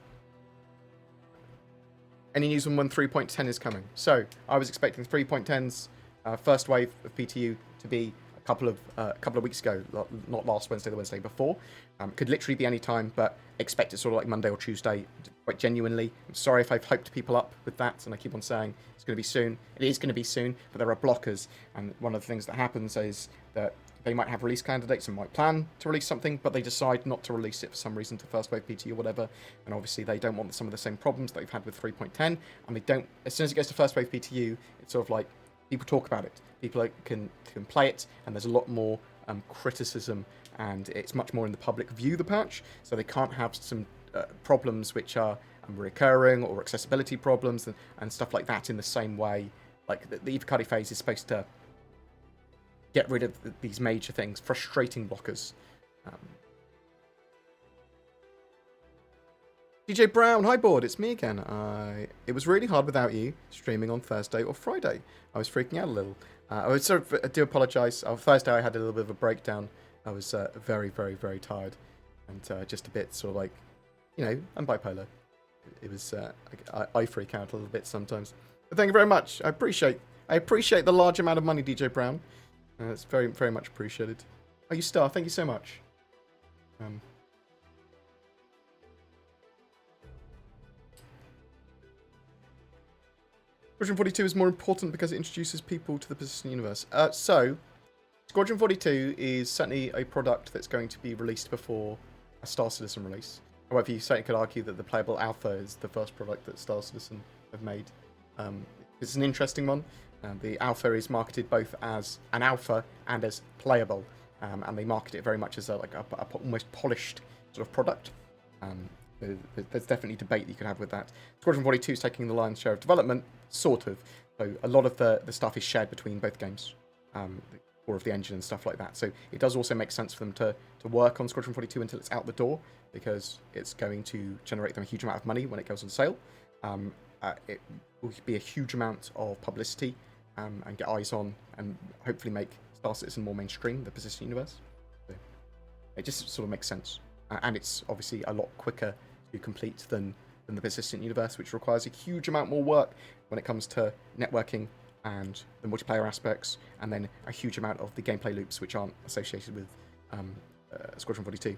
Any news on when 3.10 is coming? So, I was expecting 3.10's first wave of PTU to be a couple of weeks ago, not last Wednesday, the Wednesday before. Could literally be any time, but expect it sort of like Monday or Tuesday, quite genuinely. I'm sorry if I've hyped people up with that, and I keep on saying it's going to be soon. It is going to be soon, but there are blockers, and one of the things that happens is that they might have release candidates and might plan to release something, but they decide not to release it for some reason to first wave PT or whatever. And obviously they don't want some of the same problems that they've had with 3.10. And they don't, as soon as it goes to first wave PTU, it's sort of like people talk about it. People can play it, and there's a lot more criticism, and it's much more in the public view, the patch. So they can't have some problems which are recurring or accessibility problems and stuff like that in the same way. Like the EVOCATI phase is supposed to get rid of these major things, frustrating blockers. DJ Brown, hi board, it's me again. It was really hard without you streaming on Thursday or Friday. I was freaking out a little. I do apologise. On Thursday I had a little bit of a breakdown. I was very, very, very tired and just a bit sort of like, I'm bipolar. It was I freak out a little bit sometimes. But thank you very much. I appreciate the large amount of money, DJ Brown. It's very, very much appreciated. Oh, you star. Thank you so much. Squadron 42 is more important because it introduces people to the persistent universe. So, Squadron 42 is certainly a product that's going to be released before a Star Citizen release. However, you certainly could argue that the playable alpha is the first product that Star Citizen have made. It's an interesting one. The alpha is marketed both as an alpha and as playable, and they market it very much as a almost polished sort of product. There's definitely debate that you can have with that. Squadron 42 is taking the lion's share of development, sort of. So a lot of the stuff is shared between both games, or of the engine and stuff like that. So it does also make sense for them to work on Squadron 42 until it's out the door, because it's going to generate them a huge amount of money when it goes on sale. It will be a huge amount of publicity and get eyes on, and hopefully make Star Citizen more mainstream, the persistent universe. So it just sort of makes sense. And it's obviously a lot quicker to complete than the persistent universe, which requires a huge amount more work when it comes to networking and the multiplayer aspects, and then a huge amount of the gameplay loops which aren't associated with Squadron 42.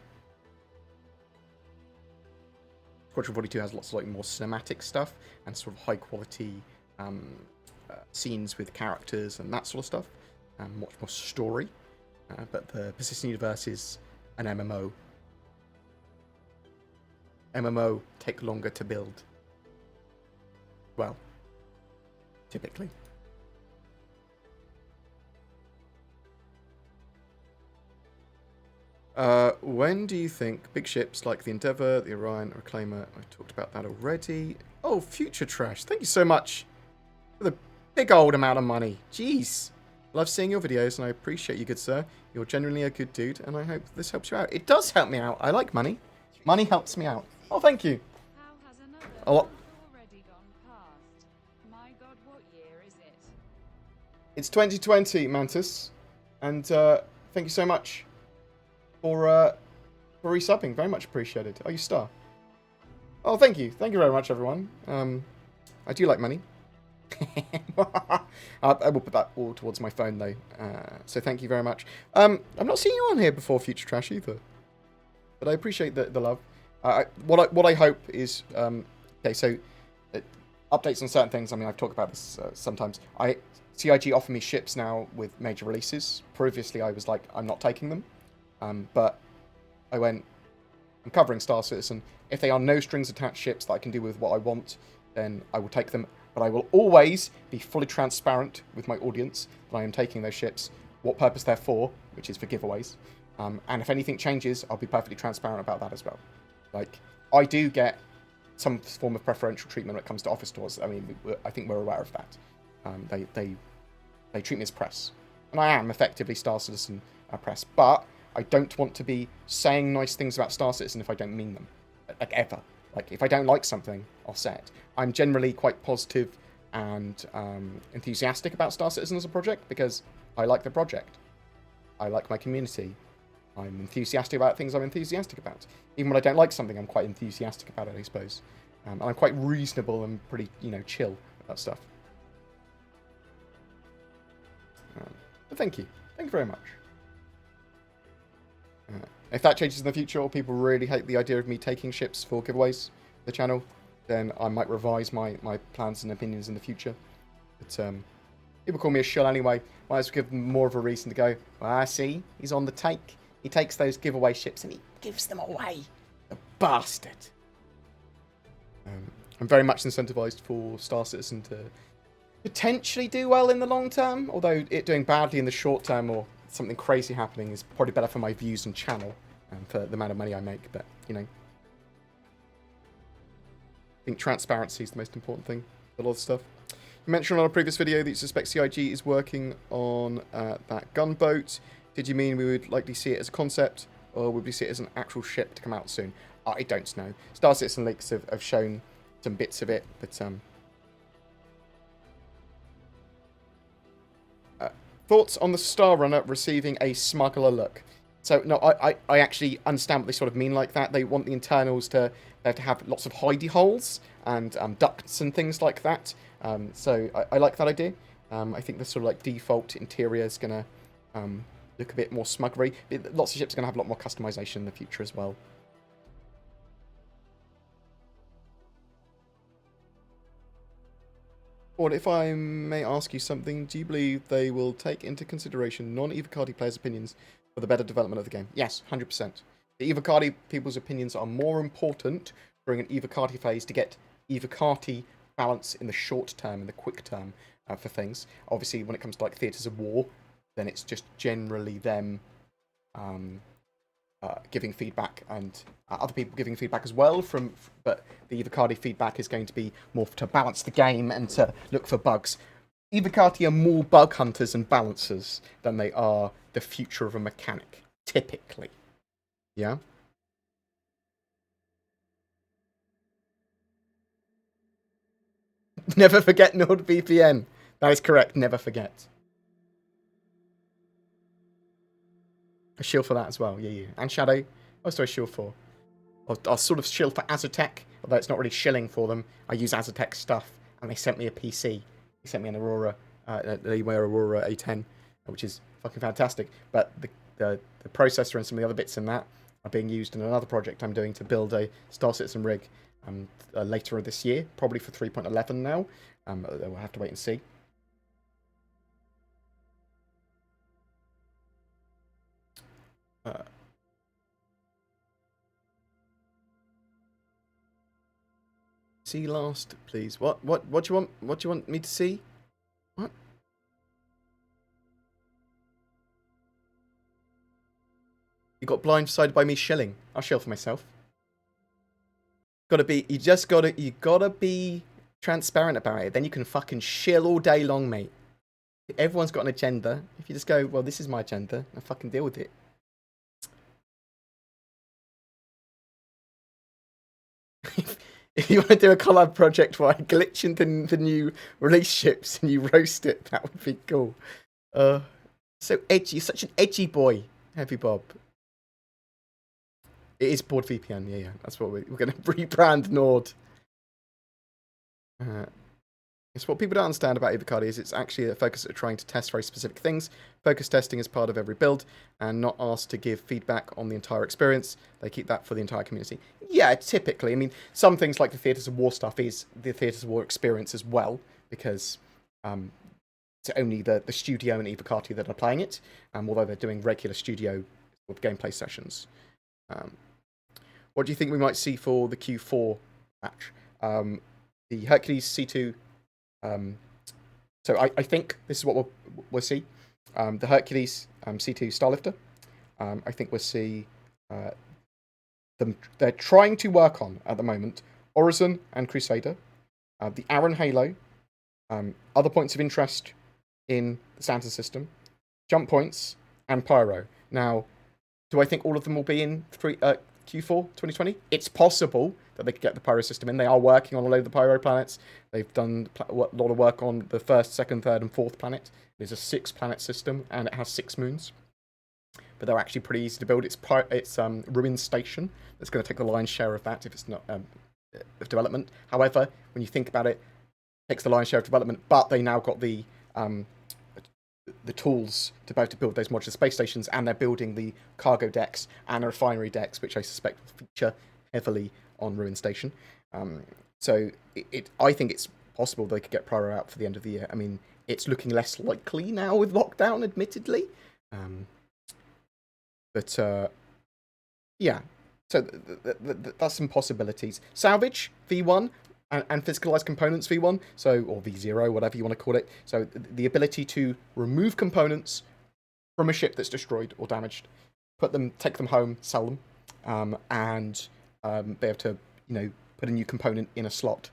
Squadron 42 has lots of like more cinematic stuff and sort of high quality scenes with characters and that sort of stuff, and much more story. But the persistent universe is an MMO. MMO take longer to build. Well, typically. When do you think big ships like the Endeavour, the Orion, Reclaimer, I talked about that already. Oh, Future Trash, thank you so much for the big old amount of money. Jeez. Love seeing your videos, and I appreciate you, good sir. You're genuinely a good dude, and I hope this helps you out. It does help me out. I like money. Money helps me out. Oh, thank you. How has another A lot. already gone past? My god, what year is it? It's 2020, Mantis, and thank you so much for resubbing. Very much appreciated. Oh, you star. Oh, thank you. Thank you very much, everyone. I do like money. I will put that all towards my phone, though. So thank you very much. I've not seen you on here before, Future Trash, either. But I appreciate the love. What I hope is... okay, so... updates on certain things. I mean, I've talked about this sometimes. CIG offer me ships now with major releases. Previously, I was like, I'm not taking them. But I went... I'm covering Star Citizen. If they are no strings attached ships that I can do with what I want, then I will take them. But I will always be fully transparent with my audience that I am taking those ships, what purpose they're for, which is for giveaways. And if anything changes, I'll be perfectly transparent about that as well. Like, I do get some form of preferential treatment when it comes to office stores. I mean, I think we're aware of that. They treat me as press. And I am effectively Star Citizen press. But I don't want to be saying nice things about Star Citizen if I don't mean them. Like, ever. Like, if I don't like something, I'll say it. I'm generally quite positive and enthusiastic about Star Citizen as a project because I like the project. I like my community. I'm enthusiastic about things I'm enthusiastic about. Even when I don't like something, I'm quite enthusiastic about it, I suppose. And I'm quite reasonable and pretty, chill about stuff. But thank you. Thank you very much. If that changes in the future, or people really hate the idea of me taking ships for giveaways for the channel, then I might revise my plans and opinions in the future. But people call me a shill anyway. Might as well give them more of a reason to go, well, I see, he's on the take. He takes those giveaway ships and he gives them away. The bastard. I'm very much incentivized for Star Citizen to potentially do well in the long term, although it doing badly in the short term or something crazy happening is probably better for my views and channel and for the amount of money I make. But, I think transparency is the most important thing. A lot of stuff. You mentioned on a previous video that you suspect CIG is working on that gunboat. Did you mean we would likely see it as a concept, or would we see it as an actual ship to come out soon? I don't know. Star Citizen leaks have shown some bits of it, but thoughts on the Star Runner receiving a smuggler look? So, no, I actually understand what they sort of mean like that. They want the internals to have lots of hidey holes and ducts and things like that. So I like that idea. I think the sort of like default interior is going to look a bit more smuggery. Lots of ships are going to have a lot more customization in the future as well. Or if I may ask you something, do you believe they will take into consideration non-EVOCATI players' opinions for the better development of the game? Yes, 100%. The EVOCATI people's opinions are more important during an EVOCATI phase to get EVOCATI balance in the short term, in the quick term for things. Obviously, when it comes to like Theatres of War, then it's just generally them giving feedback and other people giving feedback as well. But the EVOCATI feedback is going to be more to balance the game and to look for bugs. EVOCATI are more bug hunters and balancers than they are the future of a mechanic, typically. Yeah? Never forget NordVPN. That is correct, never forget. A shield for that as well, yeah. And Shadow. Oh, sorry, shield for. I'll sort of shield for Azotech, although it's not really shilling for them. I use Azotech stuff, and they sent me a PC. They sent me an Aurora, Alienware Aurora A10, which is fucking fantastic. But the processor and some of the other bits in that are being used in another project I'm doing to build a Star Citizen rig later this year, probably for 3.11 now. We'll have to wait and see. See last, please. What do you want? What do you want me to see? What? You got blindsided by me shilling. I'll shill for myself. You gotta be transparent about it. Then you can fucking shill all day long, mate. Everyone's got an agenda. If you just go, well, this is my agenda, and fucking deal with it. If you want to do a collab project where I glitch into the new release ships and you roast it, that would be cool. So edgy. You're such an edgy boy, Heavy Bob. It is BoredVPN, yeah. That's what we're going to rebrand Nord. It's what people don't understand about EVOCATI is it's actually a focus at trying to test very specific things. Focus testing is part of every build and not asked to give feedback on the entire experience. They keep that for the entire community. Yeah, typically. I mean, some things like the Theatres of War stuff is the Theatres of War experience as well, because it's only the studio and EVOCATI that are playing it, although they're doing regular studio gameplay sessions. What do you think we might see for the Q4 match? The Hercules C2. So I think this is what we'll see. The Hercules C2 Starlifter. I think we'll see them. They're trying to work on at the moment Orison and Crusader, the Aaron Halo, other points of interest in the Santa system, jump points, and Pyro. Now, do I think all of them will be in Q4 2020? It's possible that they could get the Pyro system in. They are working on a load of the Pyro planets. They've done a lot of work on the first, second, third, and fourth planet. It's a 6-planet system, and it has 6 moons. But they're actually pretty easy to build. It's Ruin Station that's going to take the lion's share of that if it's not of development. However, when you think about it, it takes the lion's share of development, but they now got the tools to both to build those modular space stations, and they're building the cargo decks and the refinery decks, which I suspect will feature heavily on Ruin Station. So I think it's possible they could get Pyro out for the end of the year. I mean, it's looking less likely now with lockdown, admittedly. But yeah, so that's some possibilities. Salvage V1 and physicalized components V1, so or V0, whatever you want to call it. So the ability to remove components from a ship that's destroyed or damaged, take them home, sell them, and be able to put a new component in a slot.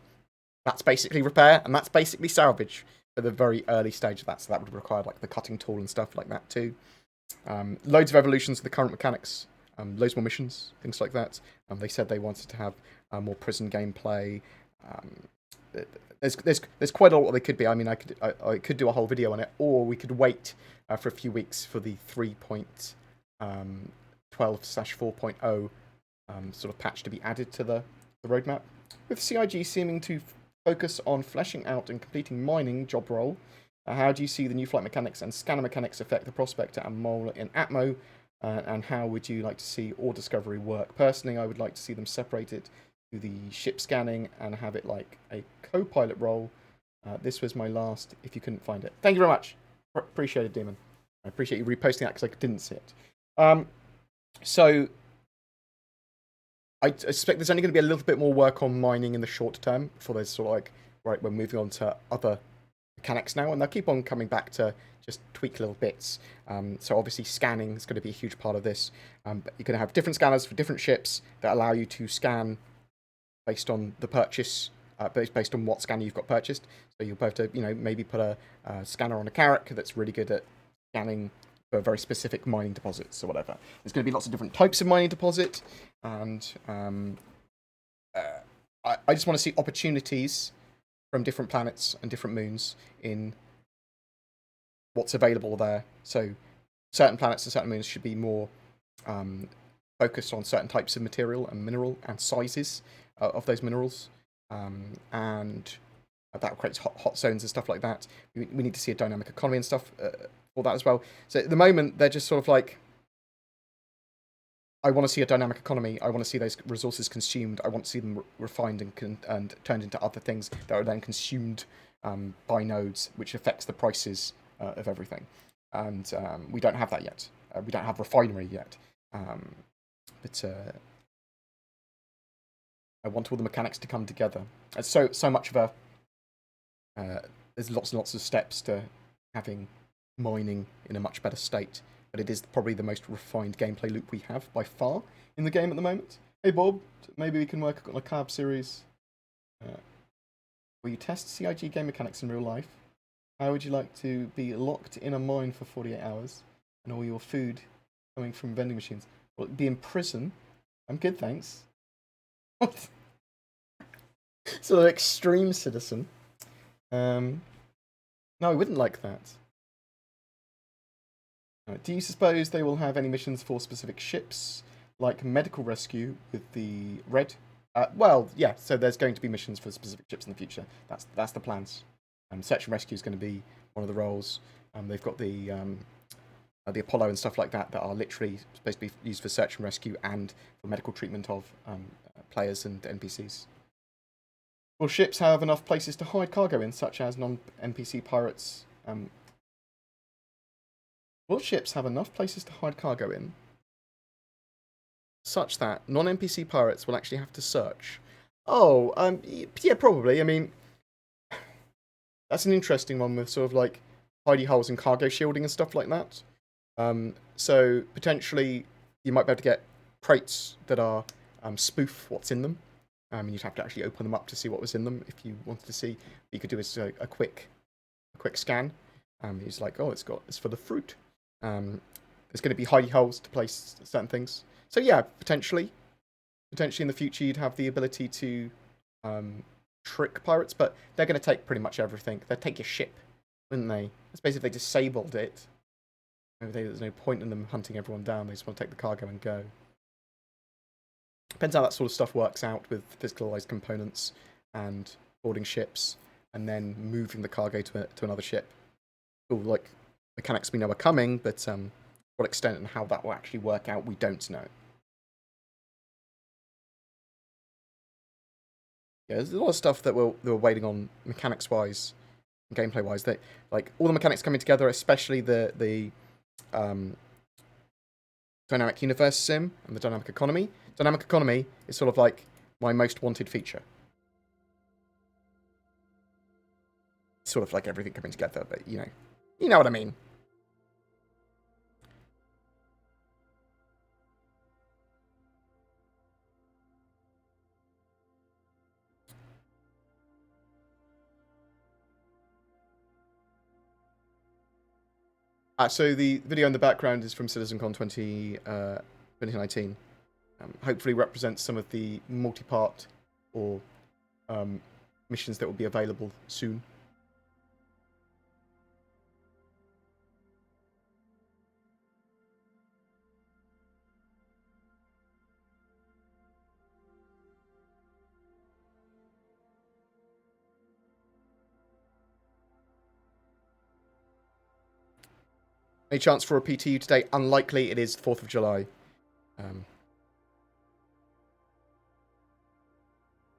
That's basically repair, and that's basically salvage at the very early stage of that. So that would require like the cutting tool and stuff like that too. Loads of evolutions of the current mechanics, loads more missions, things like that. They said they wanted to have more prison gameplay. There's quite a lot they could be. I mean, I could do a whole video on it, or we could wait for a few weeks for the 3.12/4.0 sort of patch to be added to the roadmap. With CIG seeming to focus on fleshing out and completing mining job role, how do you see the new flight mechanics and scanner mechanics affect the Prospector and Mole in Atmo? And how would you like to see Ore Discovery work? Personally, I would like to see them separated to the ship scanning and have it like a co-pilot role This was my last, if you couldn't find it. Thank you very much. Appreciate it, Demon. I appreciate you reposting that because I didn't see it. So, I suspect there's only going to be a little bit more work on mining in the short term before there's sort of like, right, we're moving on to other mechanics now, and they'll keep on coming back to just tweak little bits. So obviously scanning is going to be a huge part of this. But you're going to have different scanners for different ships that allow you to scan based on the purchase, based on what scanner you've got purchased. So you'll have to, maybe put a scanner on a Carrack that's really good at scanning for very specific mining deposits or whatever. There's going to be lots of different types of mining deposit, and I just want to see opportunities from different planets and different moons in what's available there. So certain planets and certain moons should be more focused on certain types of material and mineral and sizes of those minerals, and that creates hot zones and stuff like that. We need to see a dynamic economy and stuff for that as well. So at the moment, they're just sort of like, I want to see a dynamic economy. I want to see those resources consumed. I want to see them refined and turned into other things that are then consumed by nodes, which affects the prices of everything. And we don't have that yet. We don't have refinery yet. But I want all the mechanics to come together. It's so much of a... there's lots and lots of steps to having mining in a much better state. But it is probably the most refined gameplay loop we have by far in the game at the moment. Hey Bob, maybe we can work on a carb series. Will you test CIG game mechanics in real life? How would you like to be locked in a mine for 48 hours and all your food coming from vending machines? Will it be in prison? I'm good, thanks. What? Sort of extreme citizen. No, I wouldn't like that. Do you suppose they will have any missions for specific ships, like medical rescue with the red? Well, yeah. So there's going to be missions for specific ships in the future. That's the plans. Search and rescue is going to be one of the roles. They've got the Apollo and stuff like that that are literally supposed to be used for search and rescue and for medical treatment of players and NPCs. Will ships have enough places to hide cargo in, such as non-NPC pirates? Will ships have enough places to hide cargo in, such that non-NPC pirates will actually have to search? Oh, yeah, probably. I mean, that's an interesting one with sort of like hidey holes and cargo shielding and stuff like that. So potentially you might be able to get crates that are spoof what's in them. And you'd have to actually open them up to see what was in them if you wanted to see. What you could do is a quick scan. He's like, oh, it's for the fruit. There's going to be hidey holes to place certain things. So yeah, potentially in the future you'd have the ability to trick pirates, but they're going to take pretty much everything. They'd take your ship, wouldn't they? It's basically if they disabled it. There's no point in them hunting everyone down. They just want to take the cargo and go. Depends how that sort of stuff works out with physicalized components and boarding ships and then moving the cargo to another ship. All like mechanics we know are coming, but what extent and how that will actually work out, we don't know. Yeah, there's a lot of stuff that we're waiting on mechanics-wise and gameplay-wise. That like all the mechanics coming together, especially the dynamic universe sim and the dynamic economy. Dynamic economy is sort of like my most wanted feature. Sort of like everything coming together, but you know what I mean. So the video in the background is from CitizenCon 2019. Hopefully represents some of the multi-part or missions that will be available soon. Any chance for a PTU today? Unlikely. It is 4th of July.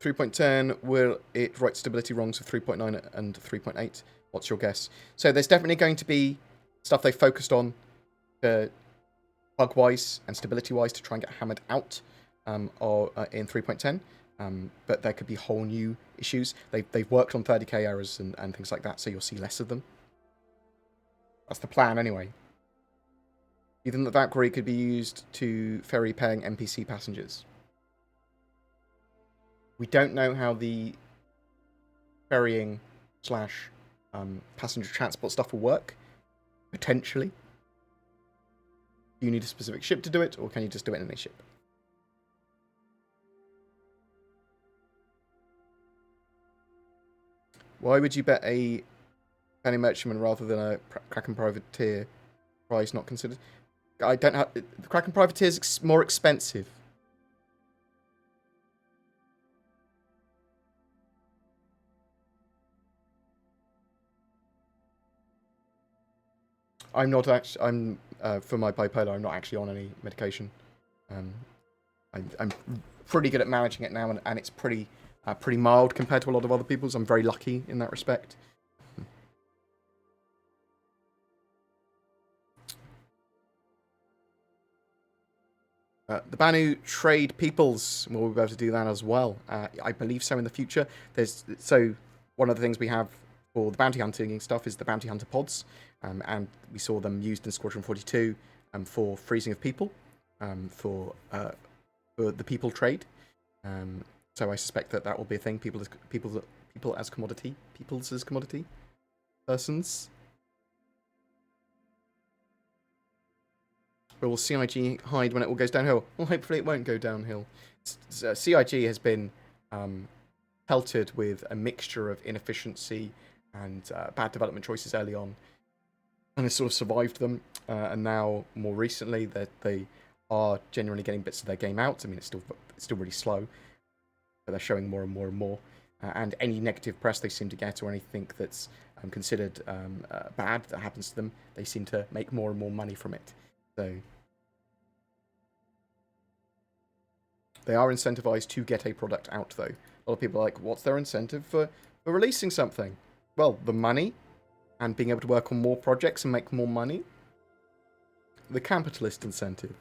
3.10, will it right stability wrongs of 3.9 and 3.8? What's your guess? So there's definitely going to be stuff they focused on bug-wise and stability-wise to try and get hammered out or in 3.10. But there could be whole new issues. They've worked on 30k errors and things like that, so you'll see less of them. That's the plan anyway. You think that Valkyrie could be used to ferry paying NPC passengers? We don't know how the ferrying / passenger transport stuff will work. Potentially. Do you need a specific ship to do it, or can you just do it in any ship? Why would you bet a Penny Merchantman rather than a Kraken Privateer? Price not considered. I don't have... The Kraken Privateer is more expensive. I'm not actually... for my bipolar, I'm not actually on any medication. I'm pretty good at managing it now, and it's pretty mild compared to a lot of other people's. I'm very lucky in that respect. The Banu trade peoples, will we be able to do that as well? I believe so in the future. So one of the things we have for the bounty hunting stuff is the bounty hunter pods, and we saw them used in Squadron 42 for freezing of people, for the people trade. So I suspect that will be a thing. People as commodity, peoples as commodity, persons. But will CIG hide when it all goes downhill? Well, hopefully it won't go downhill. CIG has been pelted with a mixture of inefficiency and bad development choices early on, and has sort of survived them. And now, more recently, they are genuinely getting bits of their game out. I mean, it's still really slow, but they're showing more and more and more. And any negative press they seem to get, or anything that's considered bad that happens to them, they seem to make more and more money from it. So they are incentivized to get a product out, though. A lot of people are like, what's their incentive for releasing something? Well, the money, and being able to work on more projects and make more money. The capitalist incentive.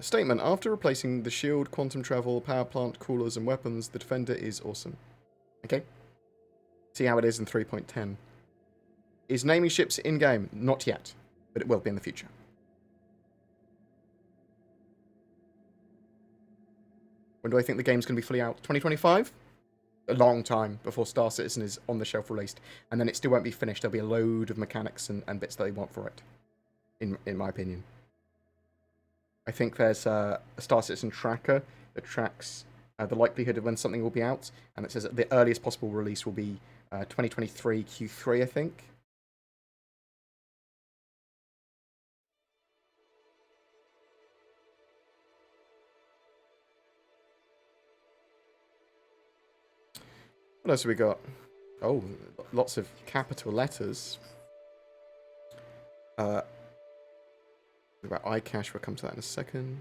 Statement: after replacing the shield, quantum travel, power plant, coolers, and weapons, the Defender is awesome. Okay. See how it is in 3.10. Is naming ships in-game? Not yet, but it will be in the future. When do I think the game's going to be fully out? 2025? A long time before Star Citizen is on the shelf released. And then it still won't be finished. There'll be a load of mechanics and bits that they want for it, in my opinion. I think there's a Star Citizen tracker that tracks the likelihood of when something will be out. And it says that the earliest possible release will be 2023 Q3, I think. What else have we got? Oh, lots of capital letters. About iCache, we'll come to that in a second.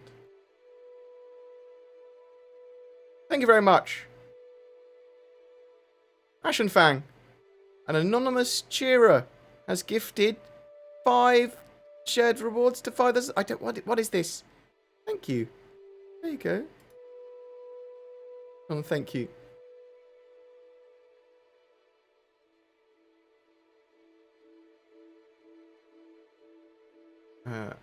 Thank you very much. Ashen Fang, an anonymous cheerer, has gifted 5 shared rewards to fathers. I don't. What is this? Thank you. There you go. Oh, thank you. Thank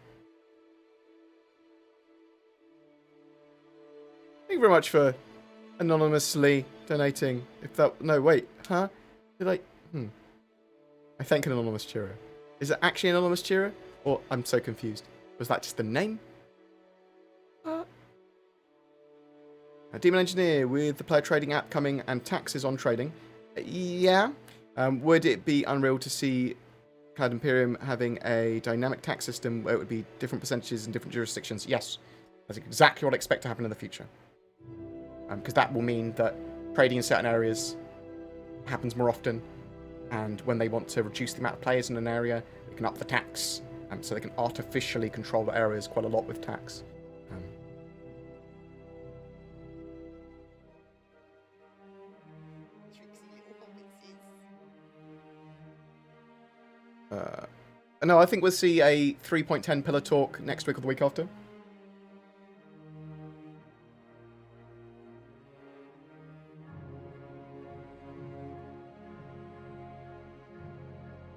you very much for anonymously donating. If that... No, wait. Huh? Did I... I thank an anonymous cheerer. Is it actually an anonymous cheerer? Or I'm so confused. Was that just the name? Demon Engineer, with the player trading app coming and taxes on trading. Yeah. Would it be unreal to see Cloud Imperium having a dynamic tax system where it would be different percentages in different jurisdictions? Yes. That's exactly what I expect to happen in the future. Because that will mean that trading in certain areas happens more often, and when they want to reduce the amount of players in an area, they can up the tax, so they can artificially control the areas quite a lot with tax. No, I think we'll see a 3.10 pillar talk next week or the week after.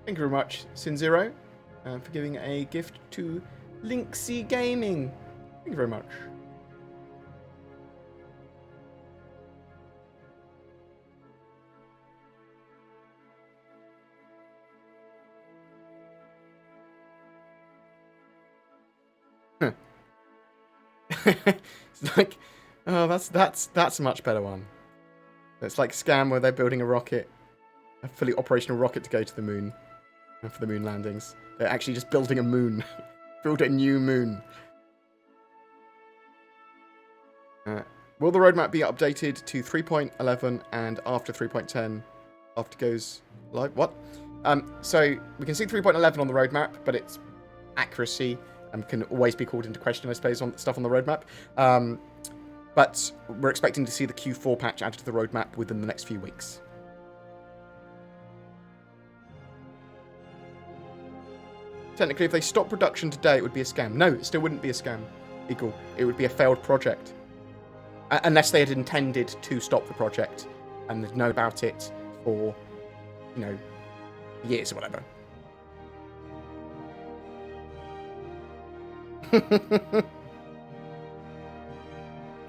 Thank you very much, Sin0, for giving a gift to Linksy Gaming. Thank you very much. It's like, oh, that's a much better one. It's like Scam where they're building a rocket, a fully operational rocket to go to the moon, and for the moon landings. They're actually just building a moon, build a new moon. Will the roadmap be updated to 3.11 and after 3.10 after it goes live? What? So we can see 3.11 on the roadmap, but its accuracy can always be called into question, I suppose, on stuff on the roadmap. But we're expecting to see the Q4 patch added to the roadmap within the next few weeks. Technically, if they stop production today, it would be a scam. No, it still wouldn't be a scam, Eagle. It would be a failed project. Unless they had intended to stop the project and they'd known about it for, you know, years or whatever.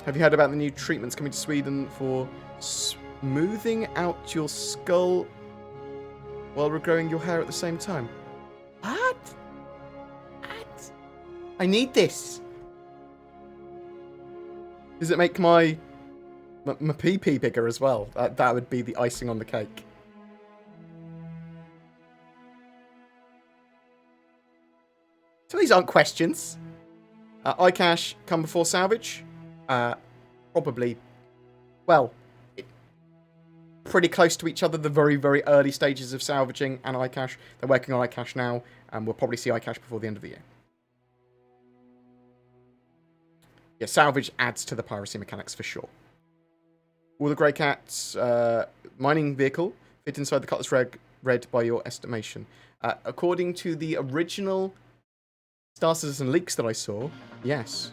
Have you heard about the new treatments coming to Sweden for smoothing out your skull while regrowing your hair at the same time? What? What? I need this. Does it make my pee-pee bigger as well? That would be the icing on the cake. So these aren't questions. iCache come before salvage? Probably. Well, pretty close to each other, the very, very early stages of salvaging and iCache. They're working on iCache now, and we'll probably see iCache before the end of the year. Yeah, salvage adds to the piracy mechanics for sure. Will the Grey Cat's mining vehicle fit inside the Cutlass Red by your estimation? According to the original Star Citizen leaks that I saw, yes.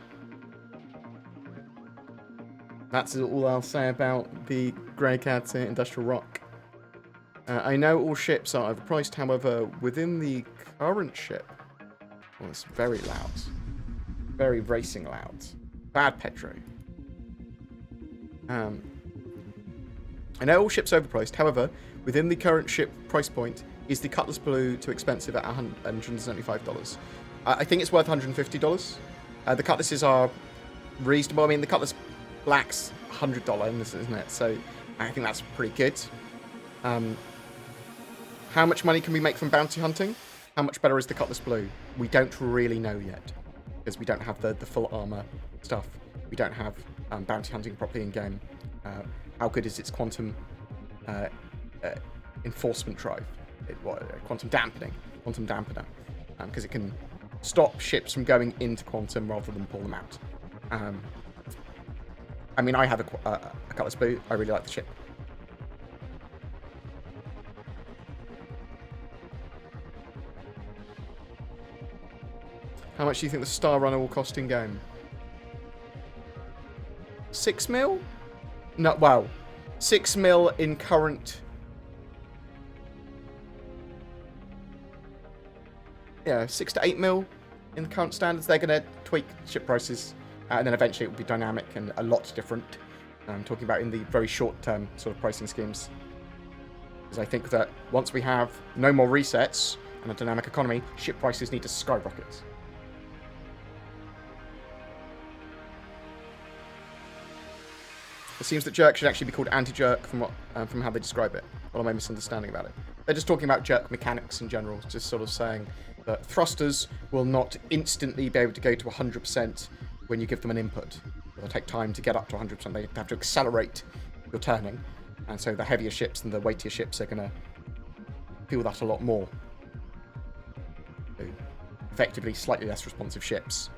That's all I'll say about the Grey Cat Industrial Rock. I know all ships are overpriced, however, within the current ship... Well, it's very loud. Very racing loud. Bad Petro. I know all ships are overpriced, however, within the current ship price point, is the Cutlass Blue too expensive at $175? I think it's worth $150. The Cutlasses are reasonable. I mean, the Cutlass Black's $100, isn't it? So I think that's pretty good. How much money can we make from bounty hunting? How much better is the Cutlass Blue? We don't really know yet, because we don't have the full armor stuff. We don't have bounty hunting properly in game. How good is its quantum enforcement drive? Quantum dampening. Quantum dampener. Because it can stop ships from going into quantum rather than pull them out. I mean, I have a Cutlass Blue. I really like the ship. How much do you think the Star Runner will cost in game? 6 mil? No, wow. 6 mil in current... Yeah, 6 to 8 mil in the current standards. They're going to tweak ship prices. And then eventually it will be dynamic and a lot different. I'm talking about in the very short-term sort of pricing schemes. Because I think that once we have no more resets and a dynamic economy, ship prices need to skyrocket. It seems that jerk should actually be called anti-jerk from how they describe it. What am I misunderstanding about it? They're just talking about jerk mechanics in general, just sort of saying that thrusters will not instantly be able to go to 100% when you give them an input. It'll take time to get up to 100%. They have to accelerate your turning. And so the heavier ships and the weightier ships are going to feel that a lot more. So effectively, slightly less responsive ships.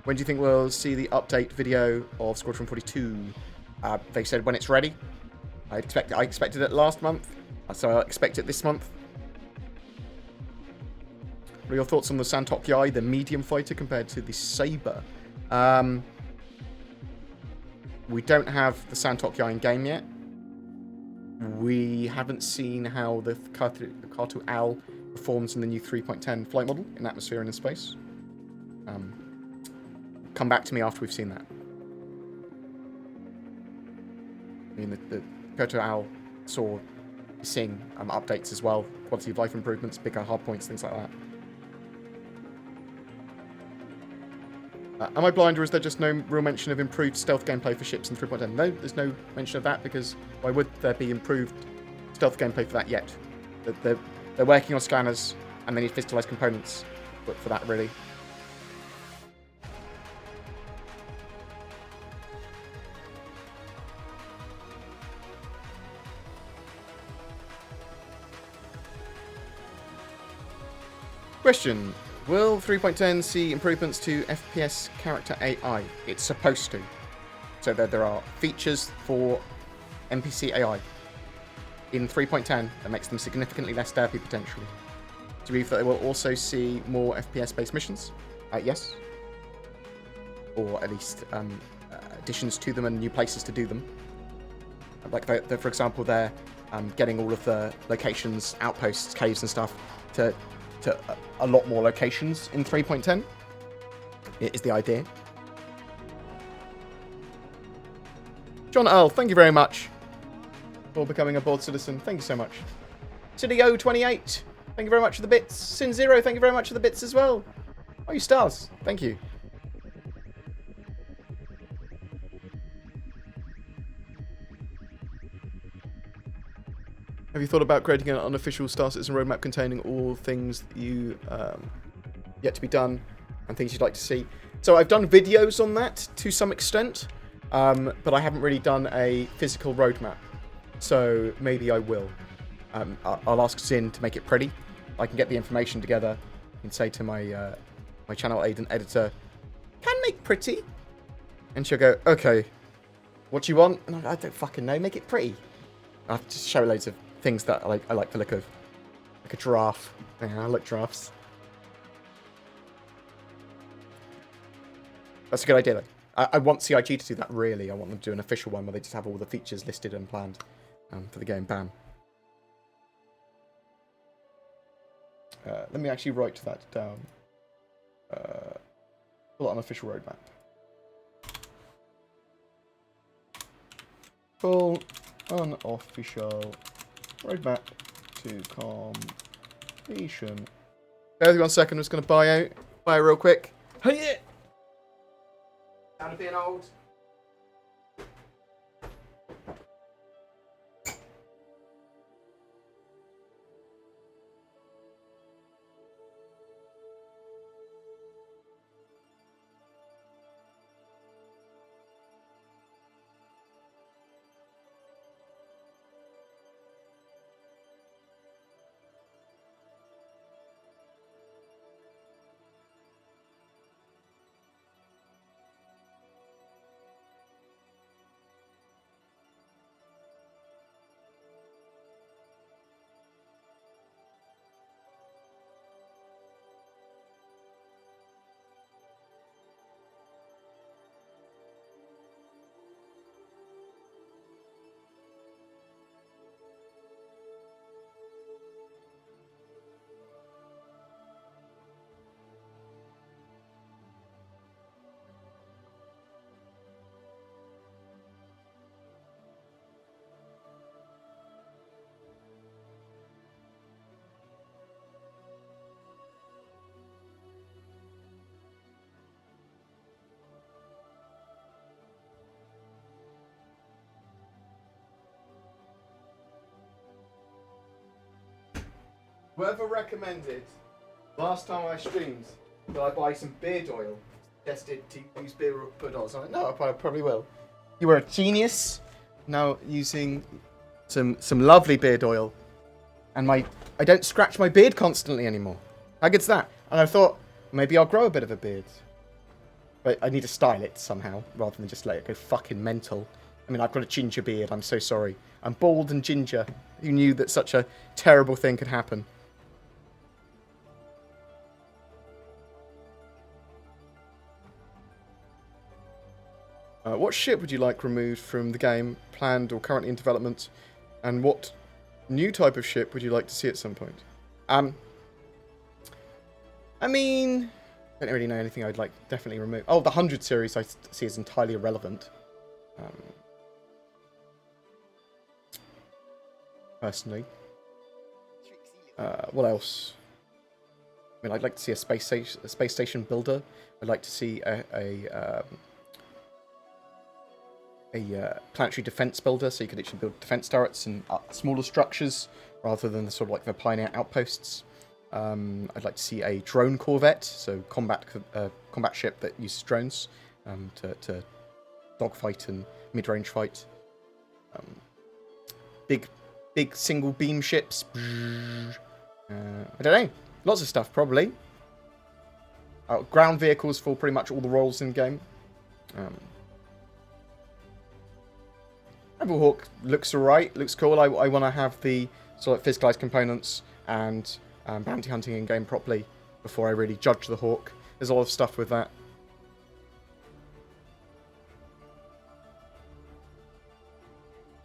When do you think we'll see the update video of Squadron 42? They said when it's ready. I expected it last month, so I expect it this month. What are your thoughts on the Santokyai, the medium fighter, compared to the Sabre? We don't have the Santokyai in game yet. We haven't seen how the Kato Owl performs in the new 3.10 flight model in atmosphere and in space. Come back to me after we've seen that. I mean, the Kato Owl saw seeing updates as well, quality of life improvements, bigger hard points, things like that. Am I blind, or is there just no real mention of improved stealth gameplay for ships in 3.10? No, there's no mention of that, because why would there be improved stealth gameplay for that yet? They're working on scanners, and they need physicalized components for that, really. Question. Will 3.10 see improvements to FPS character AI? It's supposed to. So there are features for NPC AI in 3.10 that makes them significantly less derpy potentially. Do you believe that they will also see more FPS-based missions? Yes. Or at least additions to them and new places to do them. Like, for example, they're getting all of the locations, outposts, caves and stuff to a lot more locations in 3.10. It is the idea. John Earl, thank you very much for becoming a board citizen. Thank you so much. CityO28, thank you very much for the bits. Sin Zero, thank you very much for the bits as well. Oh, you stars. Thank you. Have you thought about creating an unofficial Star Citizen roadmap containing all things you yet to be done and things you'd like to see? So I've done videos on that to some extent, but I haven't really done a physical roadmap. So maybe I will. I'll ask Sin to make it pretty. I can get the information together and say to my my channel editor, "Can make pretty," and she'll go, "Okay, what do you want?" And I don't fucking know. Make it pretty. I'll just show loads of things that I like the look of. Like a giraffe. Yeah, I like giraffes. That's a good idea, though. I want CIG to do that, really. I want them to do an official one where they just have all the features listed and planned for the game. Bam. Let me actually write that down. Full unofficial roadmap. Full unofficial roadmap to completion. Bear with me 1 second. I'm just going to buy real quick. Hey, yeah. Sound of being old. Whoever recommended last time I streamed that I buy some beard oil, suggested to use beard oil. So I'm like, no, I probably will. You were a genius. Now using some lovely beard oil, and I don't scratch my beard constantly anymore. How good's that? And I thought maybe I'll grow a bit of a beard. But I need to style it somehow, rather than just let it go fucking mental. I mean, I've got a ginger beard, I'm so sorry. I'm bald and ginger. Who knew that such a terrible thing could happen? What ship would you like removed from the game, planned or currently in development? And what new type of ship would you like to see at some point? I mean, I don't really know anything I'd like definitely remove. Oh, the 100 series I see as entirely irrelevant. Personally. What else? I mean, I'd like to see a space station builder. I'd like to see a planetary defense builder, so you could actually build defense turrets and smaller structures rather than the sort of like the Pioneer outposts. I'd like to see a drone corvette, so combat ship that uses drones to dogfight and mid-range fight. Big single beam ships. I don't know. Lots of stuff, probably. Ground vehicles for pretty much all the roles in the game. Hawk looks alright, looks cool. I want to have the sort of physicalized components and bounty hunting in game properly before I really judge the Hawk. There's a lot of stuff with that.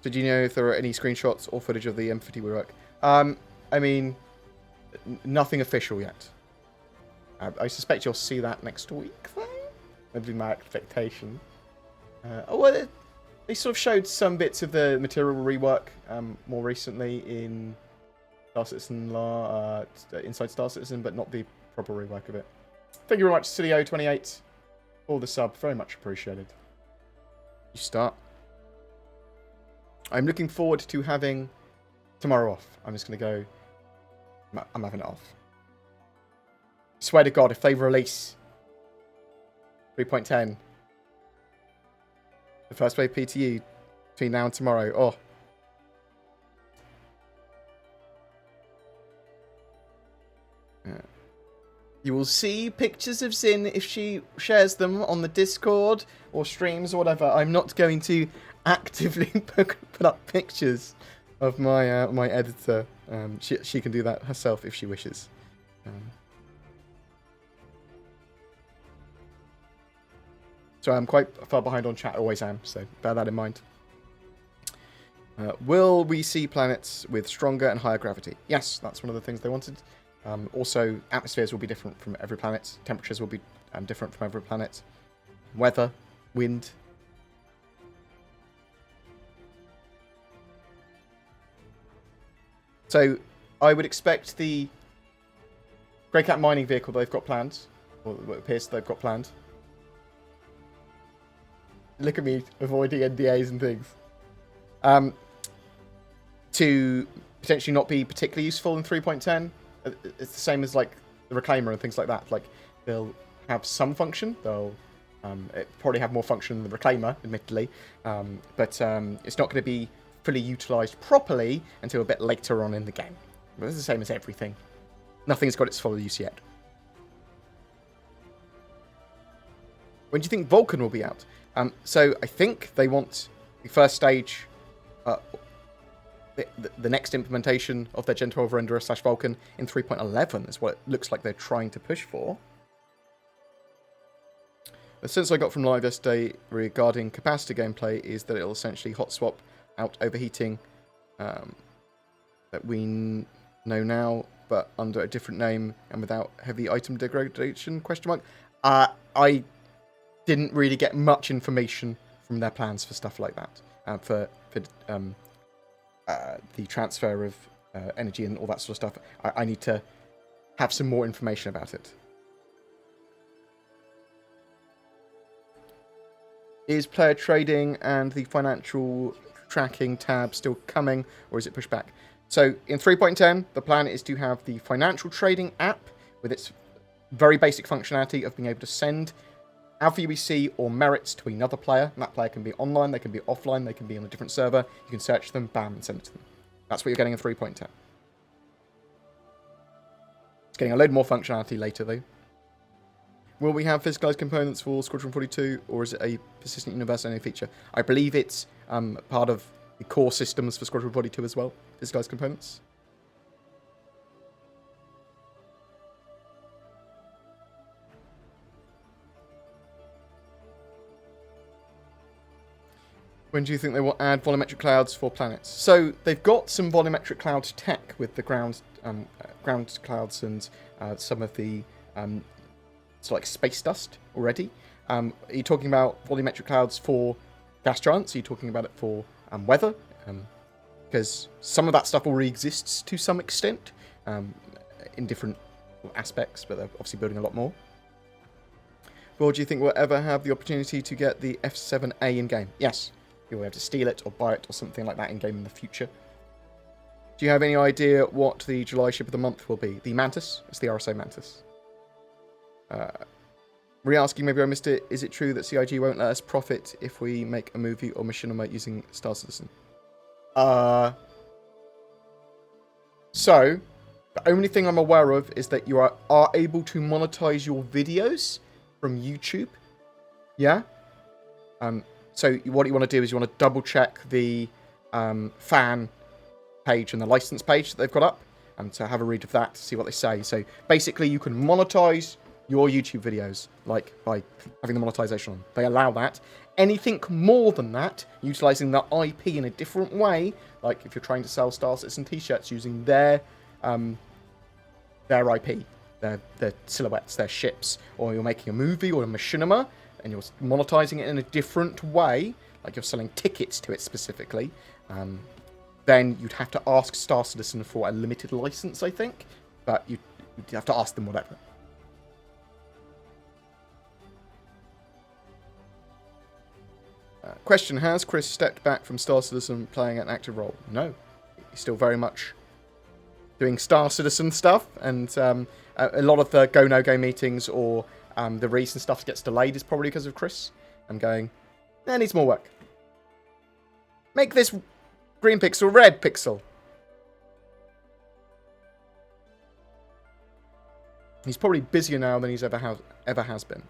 Did you know if there are any screenshots or footage of the M50 work? I mean, nothing official yet. I suspect you'll see that next week, though. That'd be my expectation. Well, they sort of showed some bits of the material rework more recently in Star Citizen, inside Star Citizen, but not the proper rework of it. Thank you very much, Cilio28, for the sub. Very much appreciated. You start. I'm looking forward to having tomorrow off. I'm just going to go... I'm having it off. Swear to God, if they release 3.10, the first wave PTU between now and tomorrow, oh. You will see pictures of Zin if she shares them on the Discord or streams or whatever. I'm not going to actively put up pictures of my my editor. She can do that herself if she wishes. So I'm quite far behind on chat, always am, so bear that in mind. Will we see planets with stronger and higher gravity? Yes, that's one of the things they wanted. Also, atmospheres will be different from every planet. Temperatures will be different from every planet. Weather, wind. So, I would expect the Grey Cat mining vehicle they've got planned, or what appears they've got planned. Look at me avoiding NDAs and things. To potentially not be particularly useful in 3.10. It's the same as like the Reclaimer and things like that. Like they'll have some function. They'll probably have more function than the Reclaimer, admittedly. But it's not going to be fully utilised properly until a bit later on in the game. But it's the same as everything. Nothing's got its full use yet. When do you think Vulcan will be out? So I think they want the first stage, the next implementation of their Gen 12 renderer / Vulcan in 3.11 is what it looks like they're trying to push for. The sense I got from live yesterday regarding capacitor gameplay is that it'll essentially hot swap out overheating that we know now, but under a different name and without heavy item degradation, ? I didn't really get much information from their plans for stuff like that. For the transfer of energy and all that sort of stuff. I need to have some more information about it. Is player trading and the financial tracking tab still coming, or is it pushed back? So in 3.10, the plan is to have the financial trading app with its very basic functionality of being able to send Alpha UEC or merits to another player, and that player can be online, they can be offline, they can be on a different server. You can search them, bam, and send it to them. That's what you're getting in 3.10. It's getting a load more functionality later, though. Will we have physicalized components for Squadron 42, or is it a persistent universe only feature? I believe it's part of the core systems for Squadron 42 as well, physicalized components. When do you think they will add volumetric clouds for planets? So they've got some volumetric cloud tech with the ground clouds and some of the like space dust already. Are you talking about volumetric clouds for gas giants? Are you talking about it for weather? Because some of that stuff already exists to some extent in different aspects, but they're obviously building a lot more. Or do you think we'll ever have the opportunity to get the F7A in-game? Yes. You'll have to steal it or buy it or something like that in-game in the future. Do you have any idea what the July ship of the month will be? The Mantis? It's the RSA Mantis. Re-asking, maybe I missed it. Is it true that CIG won't let us profit if we make a movie or machinima using Star Citizen? So, the only thing I'm aware of is that you are able to monetize your videos from YouTube. Yeah? So what you want to do is you want to double check the fan page and the license page that they've got up, and to have a read of that to see what they say. So basically, you can monetize your YouTube videos like by having the monetization on. They allow that. Anything more than that, utilizing the IP in a different way, like if you're trying to sell Star Citizen t-shirts using their IP, their silhouettes, their ships, or you're making a movie or a machinima, and you're monetizing it in a different way, like you're selling tickets to it specifically, then you'd have to ask Star Citizen for a limited license, I think. But you'd have to ask them whatever. Question, has Chris stepped back from Star Citizen playing an active role? No. He's still very much doing Star Citizen stuff, and a lot of the go, no-go meetings or the reason stuff gets delayed is probably because of Chris. I'm going, needs more work. Make this green pixel red pixel. He's probably busier now than he's ever has been.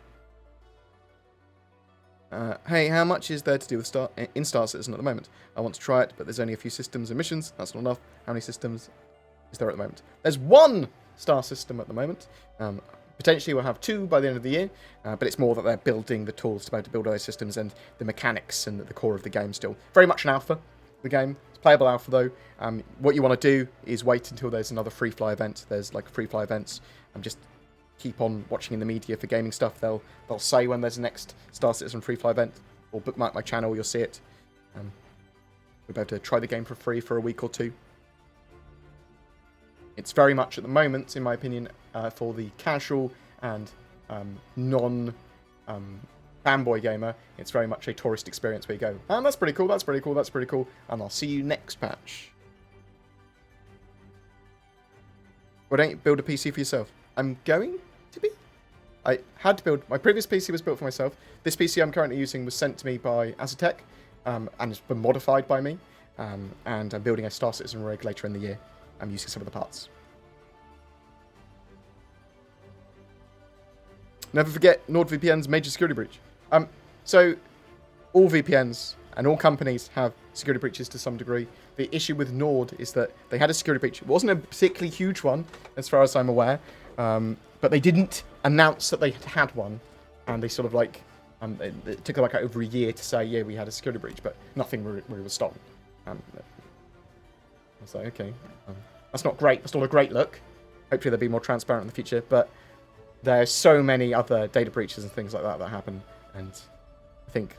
Hey, how much is there to do with Star Citizen at the moment? I want to try it, but there's only a few systems and missions. That's not enough. How many systems is there at the moment? There's one star system at the moment. Potentially we'll have 2 by the end of the year, but it's more that they're building the tools to be able to build those systems and the mechanics and the core of the game still. Very much an alpha, the game. It's playable alpha though. What you want to do is wait until there's another free fly event. There's like free fly events. Just keep on watching in the media for gaming stuff. They'll say when there's a next Star Citizen free fly event, or bookmark my channel, you'll see it. We'll be able to try the game for free for a week or 2. It's very much, at the moment, in my opinion, for the casual and non-fanboy gamer, it's very much a tourist experience where you go, that's pretty cool, that's pretty cool, that's pretty cool, and I'll see you next patch. Why don't you build a PC for yourself? I'm going to be. I had to build... My previous PC was built for myself. This PC I'm currently using was sent to me by Azatec, and it's been modified by me, and I'm building a Star Citizen rig later in the year. I'm using some of the parts. Never forget NordVPN's major security breach. So, all VPNs and all companies have security breaches to some degree. The issue with Nord is that they had a security breach. It wasn't a particularly huge one, as far as I'm aware, but they didn't announce that they had one, and they sort of like, it took like over a year to say, yeah, we had a security breach, but nothing really was stolen. I was like, okay, that's not great. That's not a great look. Hopefully they'll be more transparent in the future, but there's so many other data breaches and things like that that happen, and I think,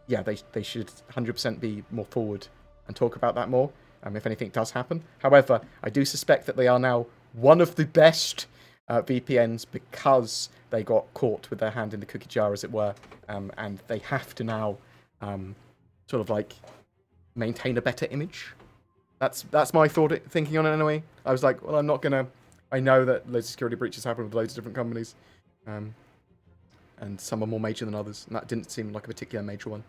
yeah, they should 100% be more forward and talk about that more, if anything does happen. However, I do suspect that they are now one of the best VPNs because they got caught with their hand in the cookie jar, as it were, and they have to now sort of like maintain a better image. That's my thinking on it anyway. I was like, well, I'm not gonna. I know that loads of security breaches happen with loads of different companies, and some are more major than others, and that didn't seem like a particular major one,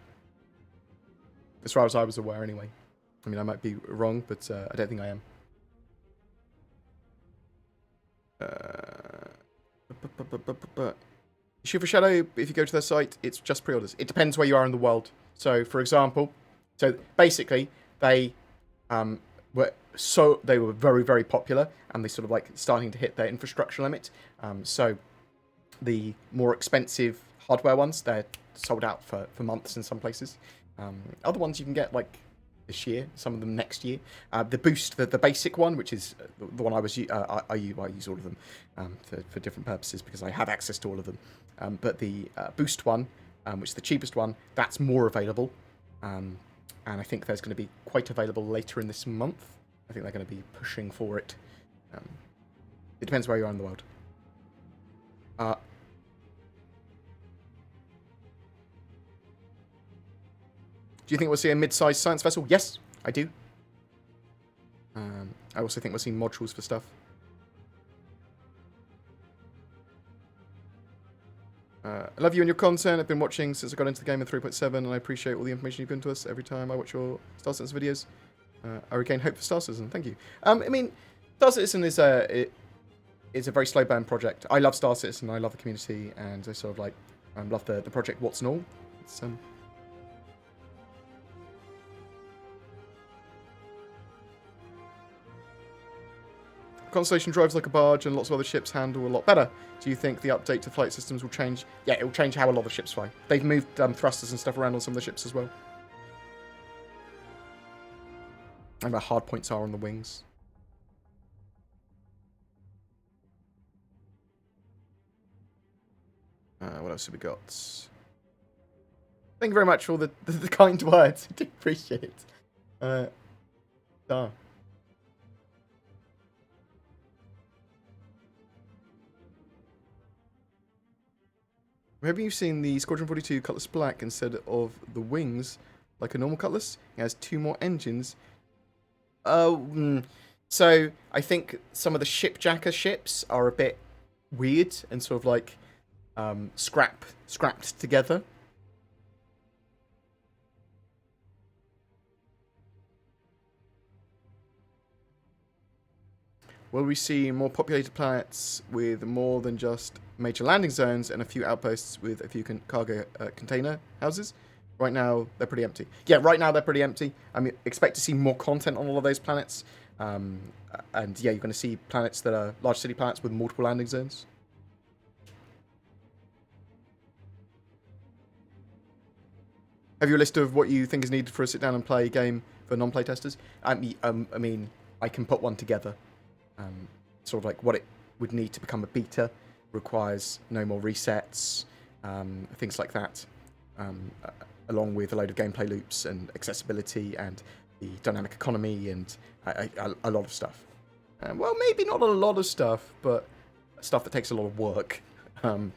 as far as I was aware anyway. I mean, I might be wrong, but I don't think I am. Shiver Shadow, if you go to their site, it's just pre-orders. It depends where you are in the world. So, for example, basically they they were very, very popular, and they sort of like starting to hit their infrastructure limit. So the more expensive hardware ones, they're sold out for months in some places. Other ones you can get like this year, some of them next year. The Boost, the basic one, which is the one I use all of them for different purposes because I have access to all of them. But the Boost one, which is the cheapest one, that's more available. And I think there's going to be quite available later in this month. I think they're going to be pushing for it. It depends where you are in the world. Do you think we'll see a mid-sized science vessel? Yes, I do. I also think we'll see modules for stuff. I love you and your content. I've been watching since I got into the game in 3.7, and I appreciate all the information you've given to us every time I watch your Star Citizen videos. I regain hope for Star Citizen. Thank you. I mean, Star Citizen is a very slow burn project. I love Star Citizen. I love the community, and I sort of like love the project. What's and all. It's Constellation drives like a barge, and lots of other ships handle a lot better. Do you think the update to flight systems will change? Yeah, it will change how a lot of ships fly. They've moved thrusters and stuff around on some of the ships as well. And where hard points are on the wings. What else have we got? Thank you very much for all the kind words. I do appreciate it. Maybe you've seen the Squadron 42 Cutlass Black instead of the wings, like a normal Cutlass. It has 2 more engines. So I think some of the shipjacker ships are a bit weird and sort of like scrapped together. Will we see more populated planets with more than just major landing zones and a few outposts with a few cargo container houses? Right now, they're pretty empty. Yeah, right now they're pretty empty. I mean, expect to see more content on all of those planets. And yeah, you're going to see planets that are large city planets with multiple landing zones. Have you a list of what you think is needed for a sit down and play game for non-play testers? I mean, I can put one together. Sort of like what it would need to become a beta, requires no more resets, things like that, along with a load of gameplay loops and accessibility and the dynamic economy and a lot of stuff. Well, maybe not a lot of stuff, but stuff that takes a lot of work. As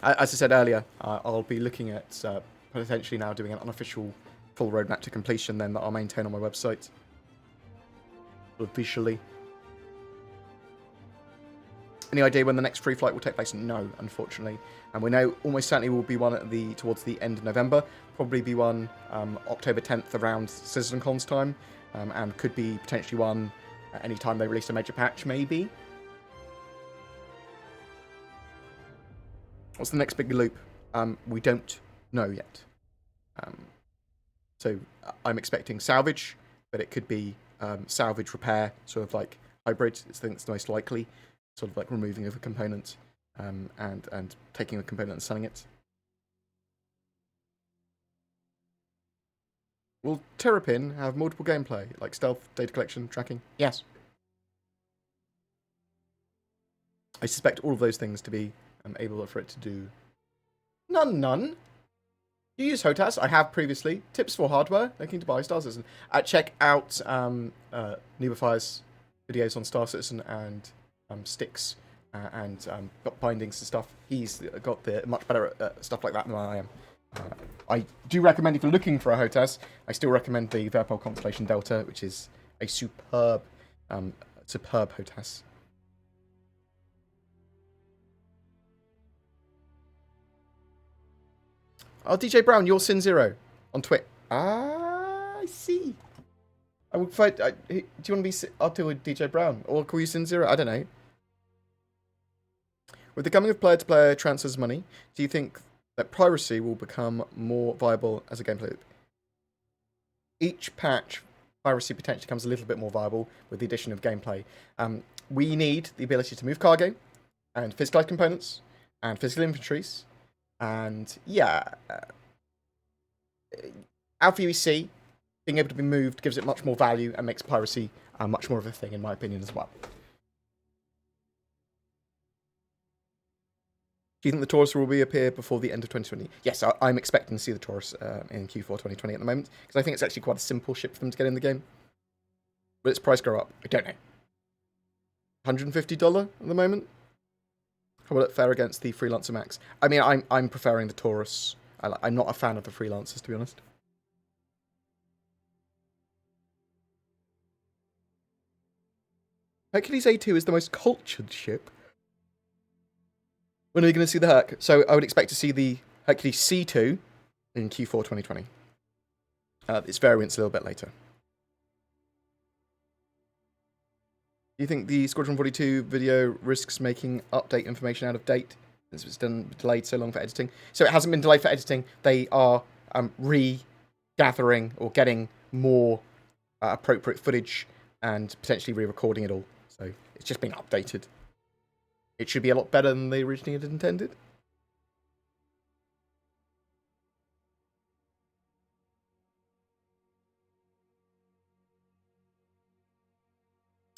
I said earlier, I'll be looking at potentially now doing an unofficial full roadmap to completion then that I'll maintain on my website. Officially. Any idea when the next free flight will take place? No, unfortunately. And we know almost certainly will be one towards the end of November. Probably be one October 10th around CitizenCon's time. And could be potentially one at any time they release a major patch, maybe. What's the next big loop? We don't know yet. So I'm expecting salvage, but it could be salvage repair, sort of like hybrid. I think it's the most likely, sort of like removing of a component and taking a component and selling it. Will Terrapin have multiple gameplay, like stealth, data collection, tracking? Yes. I suspect all of those things to be able for it to do. None. You use HOTAS. I have previously. Tips for hardware. Looking to buy Star Citizen. Check out Neberfire's videos on Star Citizen and sticks and got bindings and stuff. He's got the much better stuff like that than I am. I do recommend if you're looking for a HOTAS, I still recommend the Verpol Constellation Delta, which is a superb HOTAS. Oh, DJ Brown, you're Sin Zero on Twitch. Ah, I see. I would fight. Do you want to be? I'll do with DJ Brown, or call you Sin Zero. I don't know. With the coming of player-to-player transfers money, do you think that piracy will become more viable as a gameplay loop? Each patch, piracy potentially becomes a little bit more viable with the addition of gameplay. We need the ability to move cargo and physicalize components and physical inventories. And yeah, Alpha UEC being able to be moved gives it much more value and makes piracy much more of a thing, in my opinion, as well. Do you think the Taurus will reappear before the end of 2020? Yes, I'm expecting to see the Taurus in Q4 2020 at the moment, because I think it's actually quite a simple ship for them to get in the game. Will its price go up? I don't know. $150 at the moment? How will it fare against the Freelancer Max? I mean, I'm preferring the Taurus. I'm not a fan of the Freelancers, to be honest. Hercules A2 is the most cultured ship. When are we going to see the Herc? So I would expect to see the Hercules C2 in Q4 2020. Its variant's a little bit later. Do you think the Squadron 42 video risks making update information out of date since it's been delayed so long for editing? So it hasn't been delayed for editing. They are regathering or getting more appropriate footage and potentially re-recording it all. So it's just been updated. It should be a lot better than they originally had intended.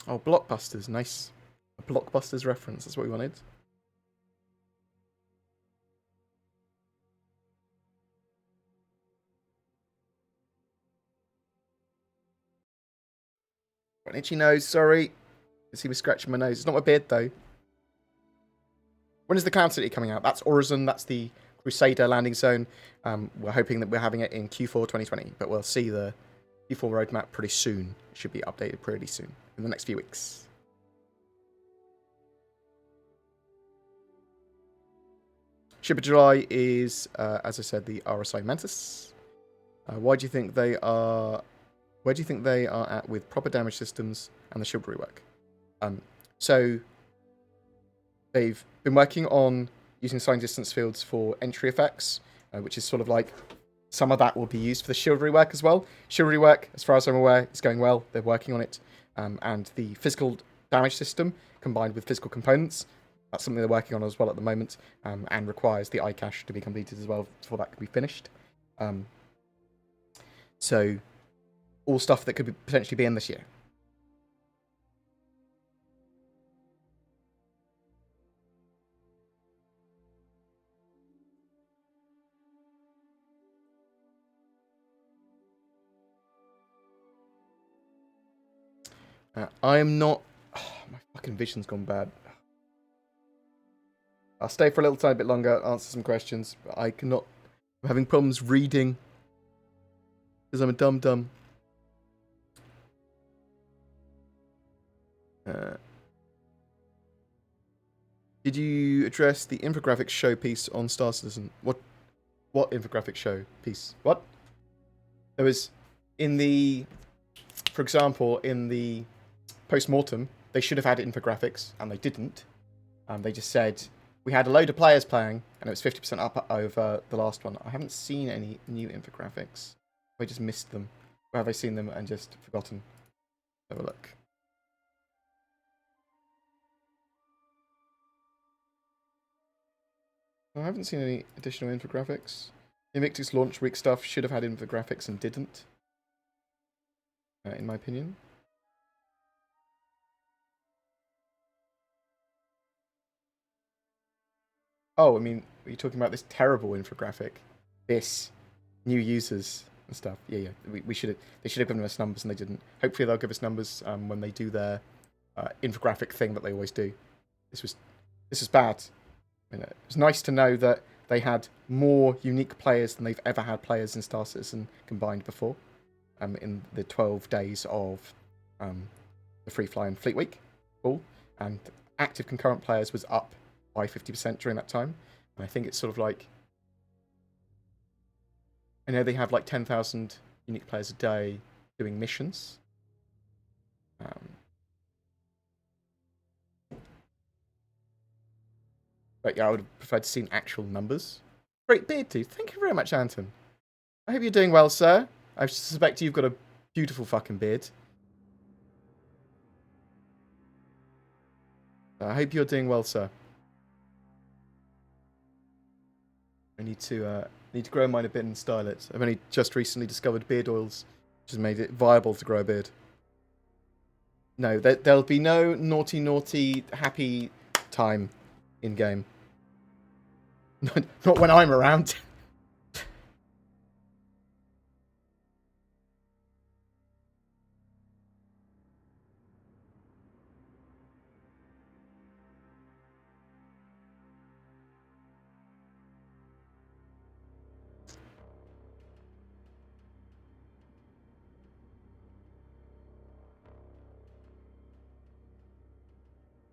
Oh, Blockbusters, nice. A Blockbusters reference, that's what we wanted. Got an itchy nose, sorry. You can see me scratching my nose. It's not my beard, though. When is the Cloud City coming out? That's Horizon, that's the Crusader landing zone. We're hoping that we're having it in Q4 2020, but we'll see the Q4 roadmap pretty soon. It should be updated pretty soon, in the next few weeks. Ship of July is, as I said, the RSI Mantis. Why do you think they are... Where do you think they are at with proper damage systems and the shield rework? So they've been working on using sign distance fields for entry effects, which is sort of like some of that will be used for the shield rework as well. Shield rework, as far as I'm aware, is going well. They're working on it. And the physical damage system combined with physical components, that's something they're working on as well at the moment, and requires the iCache to be completed as well before that can be finished. So all stuff that could potentially be in this year. I am not... Oh, my fucking vision's gone bad. I'll stay for a little tiny bit longer, answer some questions, but I cannot... I'm having problems reading because I'm a dum-dum. Did you address the infographics show piece on Star Citizen? What infographic show piece? What? There was in the... For example, in the post-mortem, they should have had infographics, and they didn't. They just said, we had a load of players playing, and it was 50% up over the last one. I haven't seen any new infographics. I just missed them. Or have I seen them and just forgotten? Have a look. I haven't seen any additional infographics. Invictus launch week stuff should have had infographics and didn't. In my opinion. Oh, I mean, are you talking about this terrible infographic? This new users and stuff. Yeah. They should have given us numbers and they didn't. Hopefully they'll give us numbers when they do their infographic thing that they always do. This is bad. I mean, it was nice to know that they had more unique players than they've ever had players in Star Citizen combined before. In the 12 days of the Free Fly and Fleet Week. Cool. And active concurrent players was up by 50% during that time. And I think it's sort of like... I know they have like 10,000 unique players a day doing missions. But yeah, I would have preferred to see actual numbers. Great beard tooth. Thank you very much, Anton. I hope you're doing well, sir. I suspect you've got a beautiful fucking beard. I hope you're doing well, sir. I need to grow mine a bit and style it. I've only just recently discovered beard oils, which has made it viable to grow a beard. No, there'll be no naughty, happy time in game. Not when I'm around.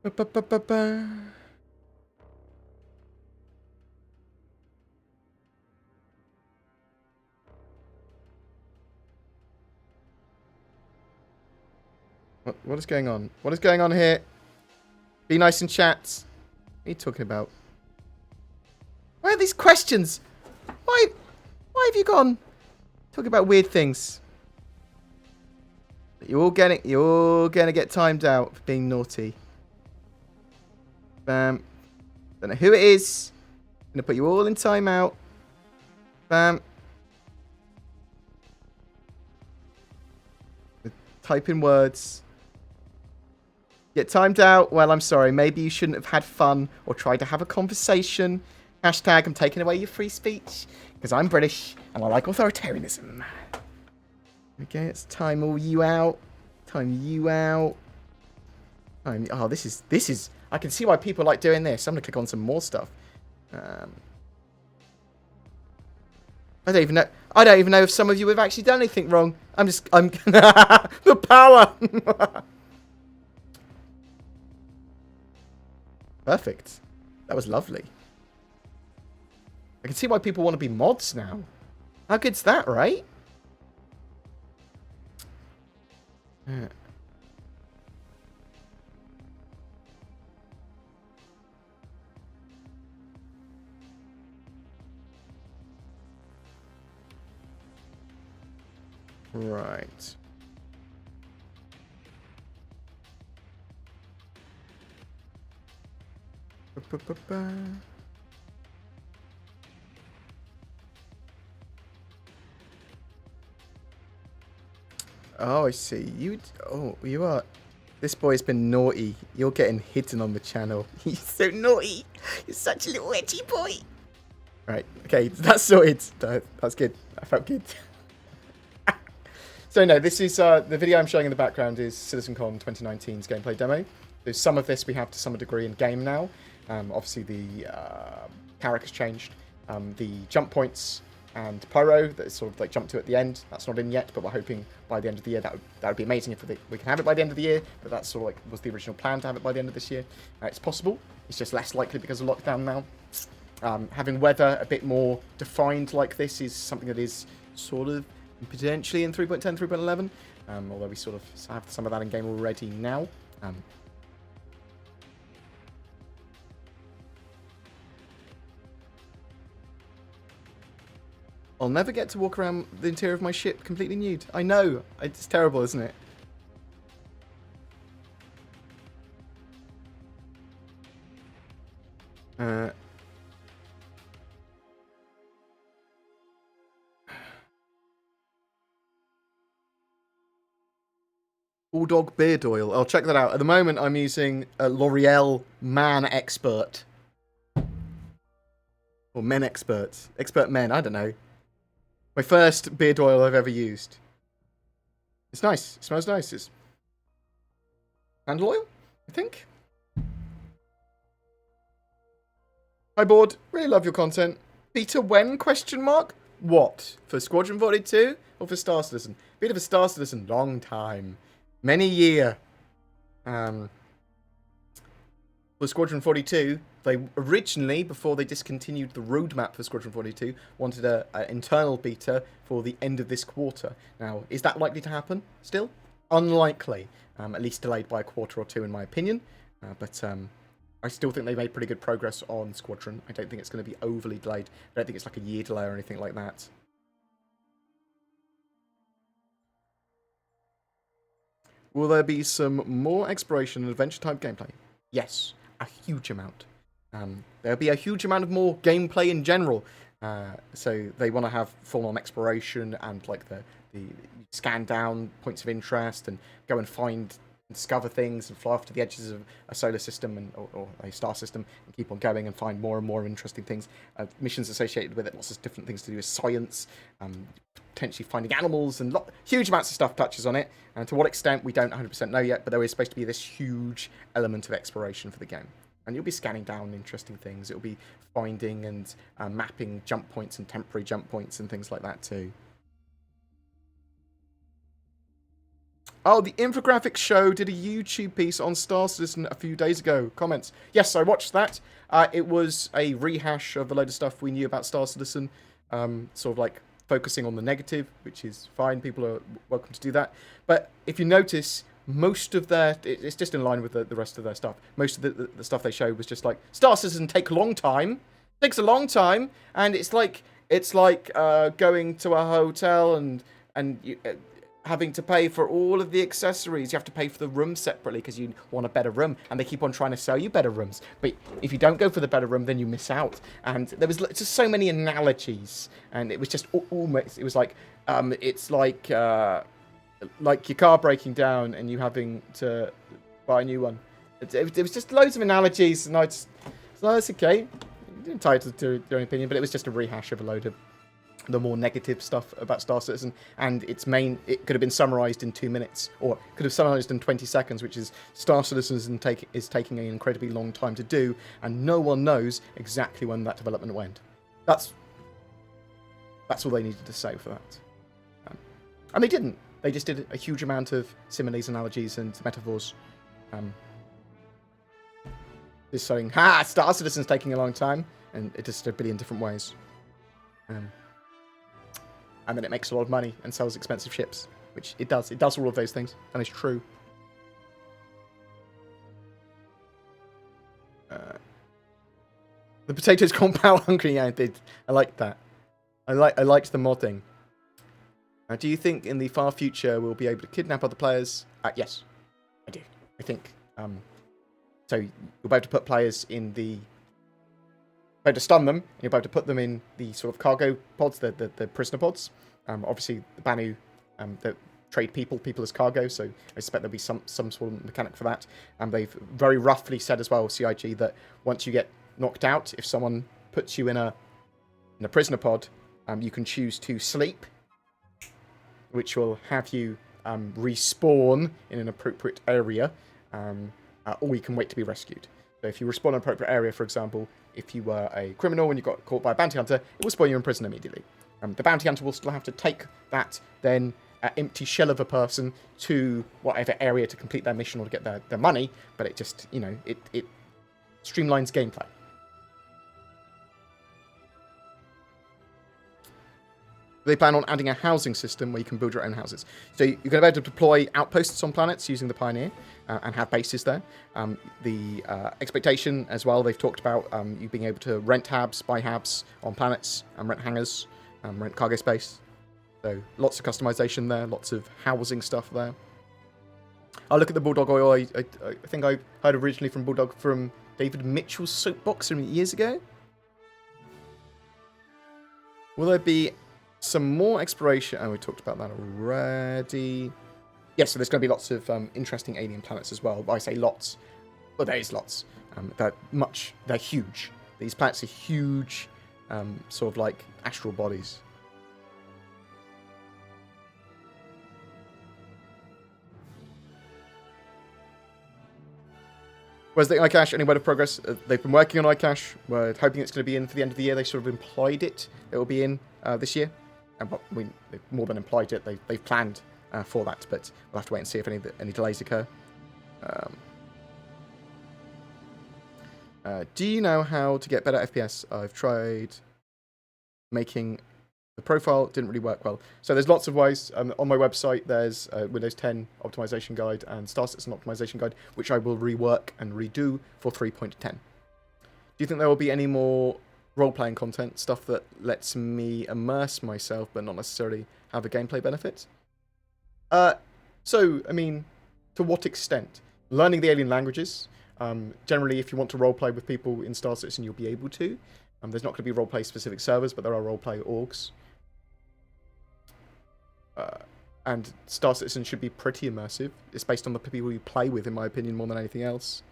Ba-ba-ba-ba-ba. What is going on? What is going on here? Be nice in chat. What are you talking about? Why are these questions? Why have you gone talking about weird things? You're gonna get timed out for being naughty. Bam. Don't know who it is. Gonna put you all in timeout. Bam. Type in words. Get timed out. Well, I'm sorry. Maybe you shouldn't have had fun or tried to have a conversation. Hashtag I'm taking away your free speech because I'm British and I like authoritarianism. Okay, let's time all you out. Time you out. Oh, this is. I can see why people like doing this. I'm gonna click on some more stuff. I don't even know. I don't even know if some of you have actually done anything wrong. I'm the power. Perfect. That was lovely. I can see why people want to be mods now. How good's that, right? Yeah. Right. Ba-ba-ba-ba. Oh, I see. You are. This boy's been naughty. You're getting hidden on the channel. He's so naughty. You're such a little edgy boy. Right. Okay, that's sorted. That's good. I felt good. So no, this is the video I'm showing in the background is CitizenCon 2019's gameplay demo. So some of this we have to some degree in game now. Obviously the character's changed. The jump points and pyro that is sort of like jump to at the end, that's not in yet, but we're hoping by the end of the year that would be amazing if we can have it by the end of the year. But that's sort of like was the original plan to have it by the end of this year. It's possible. It's just less likely because of lockdown now. Having weather a bit more defined like this is something that is sort of potentially in 3.10, 3.11, although we sort of have some of that in game already now. I'll never get to walk around the interior of my ship completely nude. I know. It's terrible, isn't it? Bulldog beard oil. I'll check that out. At the moment, I'm using a L'Oreal Man Expert. Or Men Expert. Expert Men, I don't know. My first beard oil I've ever used. It's nice. It smells nice. It's candle oil, I think. Hi, Bored. Really love your content. Beta when? Question mark. What? For Squadron 42 or for Star Citizen? Beta for Star Citizen. Long time. Many year. For Squadron 42, they originally, before they discontinued the roadmap for Squadron 42, wanted an internal beta for the end of this quarter. Now, is that likely to happen still? Unlikely. At least delayed by a quarter or two, in my opinion. But I still think they made pretty good progress on Squadron. I don't think it's going to be overly delayed. I don't think it's like a year delay or anything like that. Will there be some more exploration and adventure-type gameplay? Yes, a huge amount. There'll be a huge amount of more gameplay in general. So they want to have full-on exploration and like the scan down points of interest and go and find and discover things and fly off to the edges of a solar system and or a star system and keep on going and find more and more interesting things. Missions associated with it, lots of different things to do with science, potentially finding animals and huge amounts of stuff touches on it. And to what extent, we don't 100% know yet, but there is supposed to be this huge element of exploration for the game. And you'll be scanning down interesting things. It'll be finding and mapping jump points and temporary jump points and things like that too. Oh, the Infographics Show did a YouTube piece on Star Citizen a few days ago. Comments. Yes, I watched that. It was a rehash of a load of stuff we knew about Star Citizen. Sort of like focusing on the negative, which is fine. People are welcome to do that. But if you notice, most of their... It's just in line with the rest of their stuff. Most of the stuff they showed was just like, Star Citizen takes a long time. Takes a long time. And it's like going to a hotel and you, having to pay for all of the accessories. You have to pay for the room separately because you want a better room. And they keep on trying to sell you better rooms. But if you don't go for the better room, then you miss out. And there was just so many analogies. And it was just almost... It was like... it's like your car breaking down and you having to buy a new one. It was just loads of analogies. And I just... So that's okay. You're entitled to your own opinion. But it was just a rehash of a load of the more negative stuff about Star Citizen, and it could have been summarized in 2 minutes, or could have summarized in 20 seconds, which is Star Citizen is taking an incredibly long time to do, and no one knows exactly when that development will end. That's all they needed to say for that. And they didn't. They just did a huge amount of similes, analogies, and metaphors. Just saying, Star Citizen's taking a long time, and it just a billion different ways. And then it makes a lot of money and sells expensive ships, which it does. It does all of those things, and it's true. The potatoes gone power hungry. Yeah, I did. I liked that. I liked the modding. Do you think in the far future we'll be able to kidnap other players? Yes, I do. I think. So you'll be able to put players in the... You'll be able to stun them, and you'll be able to put them in the sort of cargo pods, the prisoner pods. Obviously, the Banu that trade people as cargo, so I expect there'll be some sort of mechanic for that. And they've very roughly said as well, CIG, that once you get knocked out, if someone puts you in a prisoner pod, you can choose to sleep, which will have you respawn in an appropriate area, or you can wait to be rescued. So if you respawn in an appropriate area, for example, if you were a criminal and you got caught by a bounty hunter, it will spawn you in prison immediately. The bounty hunter will still have to take that then empty shell of a person to whatever area to complete their mission or to get their money, but it just, it streamlines gameplay. They plan on adding a housing system where you can build your own houses. So you're going to be able to deploy outposts on planets using the Pioneer and have bases there. The expectation as well, they've talked about you being able to rent habs, buy habs on planets, and rent hangars, rent cargo space. So lots of customization there, lots of housing stuff there. I'll look at the Bulldog oil. I think I heard originally from Bulldog from David Mitchell's soapbox from years ago. Will there be some more exploration? Oh, we talked about that already. Yes, so there's going to be lots of interesting alien planets as well. I say lots. Well, there is lots. They're huge. These planets are huge, sort of like astral bodies. Where's the iCache? Any word of progress? They've been working on iCache. We're hoping it's going to be in for the end of the year. They sort of implied it will be in this year. They've more than implied it. They've planned for that, but we'll have to wait and see if any delays occur. Do you know how to get better FPS? I've tried making The profile didn't really work well. So there's lots of ways. On my website, there's a Windows 10 optimization guide and Star Citizen optimization guide, which I will rework and redo for 3.10. Do you think there will be any more role-playing content, stuff that lets me immerse myself but not necessarily have a gameplay benefit? So, I mean, to what extent? Learning the alien languages. Generally, if you want to roleplay with people in Star Citizen, you'll be able to. There's not going to be roleplay specific servers, but there are roleplay orgs. And Star Citizen should be pretty immersive. It's based on the people you play with, in my opinion, more than anything else.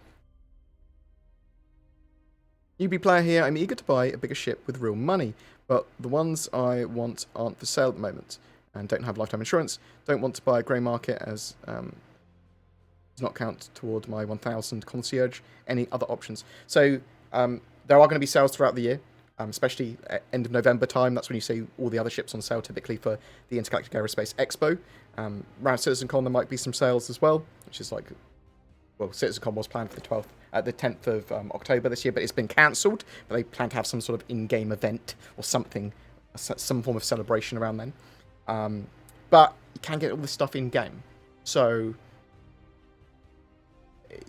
Newbie player here, I'm eager to buy a bigger ship with real money, but the ones I want aren't for sale at the moment, and don't have lifetime insurance. Don't want to buy a grey market as does not count toward my 1,000 concierge. Any other options? So there are going to be sales throughout the year, especially at end of November time. That's when you see all the other ships on sale, typically for the Intergalactic Aerospace Expo. Around CitizenCon, there might be some sales as well, which is like, well, CitizenCon was planned for the 10th of October this year, but it's been cancelled. But they plan to have some sort of in-game event or something, some form of celebration around then. But you can get all this stuff in-game. So,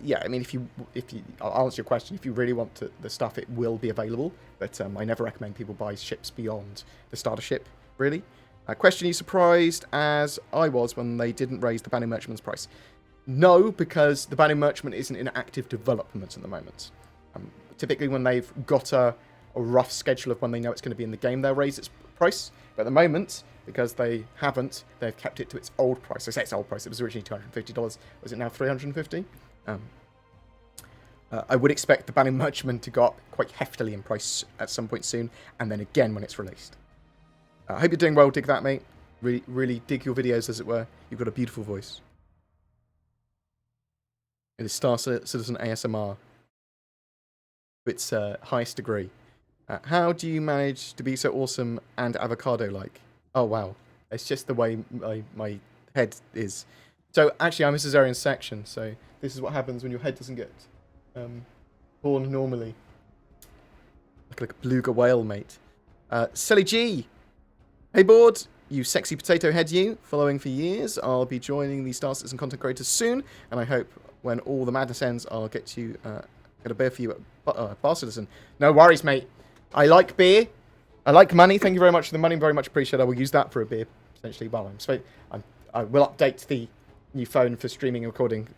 yeah, I mean, if you, I'll answer your question. If you really want the stuff, it will be available. But I never recommend people buy ships beyond the starter ship, really. Question, are you surprised as I was when they didn't raise the Banning Merchantman's price? No, because the Banning Merchantman isn't in active development at the moment. Typically, when they've got a rough schedule of when they know it's going to be in the game, they'll raise its price. But at the moment, because they haven't, they've kept it to its old price. I say its old price. It was originally $250. Was it now $350? I would expect the Banning Merchantman to go up quite heftily in price at some point soon, and then again when it's released. I hope you're doing well. Dig that, mate. Really, really dig your videos, as it were. You've got a beautiful voice. It is Star Citizen ASMR. Its highest degree. How do you manage to be so awesome and avocado-like? Oh, wow. It's just the way my head is. So, actually, I'm a cesarean section, so this is what happens when your head doesn't get born normally. Like a beluga whale, mate. Sally G! Hey, Bored! You sexy potato head, you. Following for years. I'll be joining the Star Citizen content creators soon, and I hope when all the madness ends, I'll get a beer for you at Bar Citizen. No worries, mate. I like beer. I like money. Thank you very much for the money. Very much appreciated. I will use that for a beer, potentially. Well, I will update the new phone for streaming and recording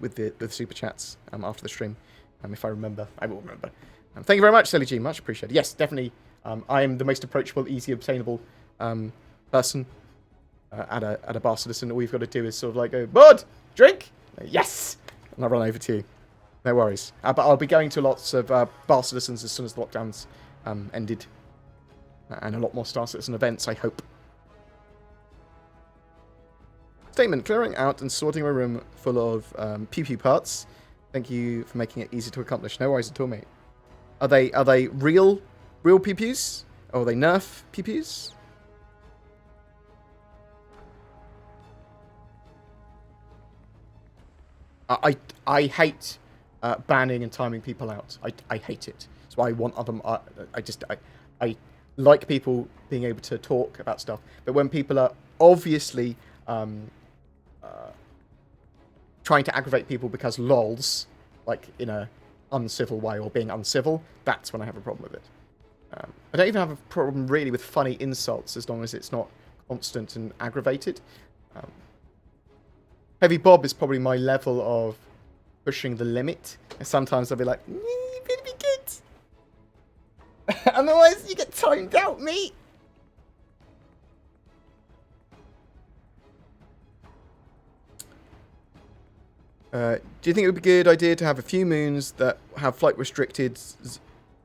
with the super chats after the stream. If I remember, I will remember. Thank you very much, Silly G. Much appreciated. Yes, definitely. I am the most approachable, easy, obtainable person at a Bar Citizen. All you've got to do is sort of like go, Bud, drink. Yes, and I'll run over to you. No worries. But I'll be going to lots of Bar Citizens as soon as the lockdowns ended, and a lot more Star Citizen events, I hope. Statement: clearing out and sorting my room full of pew-pew parts. Thank you for making it easy to accomplish. No worries at all, mate. Are they real pew-pews? Or are they Nerf pew-pews? I hate banning and timing people out. I hate it. So I want other. I like people being able to talk about stuff, but when people are obviously trying to aggravate people because lols, like in a uncivil way or being uncivil, that's when I have a problem with it. I don't even have a problem really with funny insults as long as it's not constant and aggravated. Heavy Bob is probably my level of pushing the limit. And sometimes I'll be like, you better be good. Otherwise you get timed out, mate. Do you think it would be a good idea to have a few moons that have flight restricted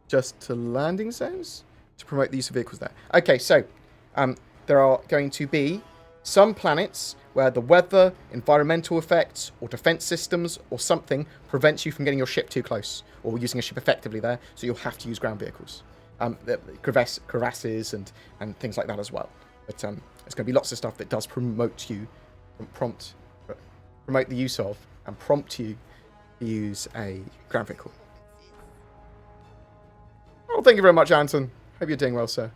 just to landing zones to promote the use of vehicles there? Okay, so there are going to be some planets where the weather, environmental effects, or defense systems, or something prevents you from getting your ship too close, or using a ship effectively there, so you'll have to use ground vehicles. Crevasses and things like that as well. But there's going to be lots of stuff that does promote you, promote the use of, and prompt you to use a ground vehicle. Oh, thank you very much, Anton. Hope you're doing well, sir.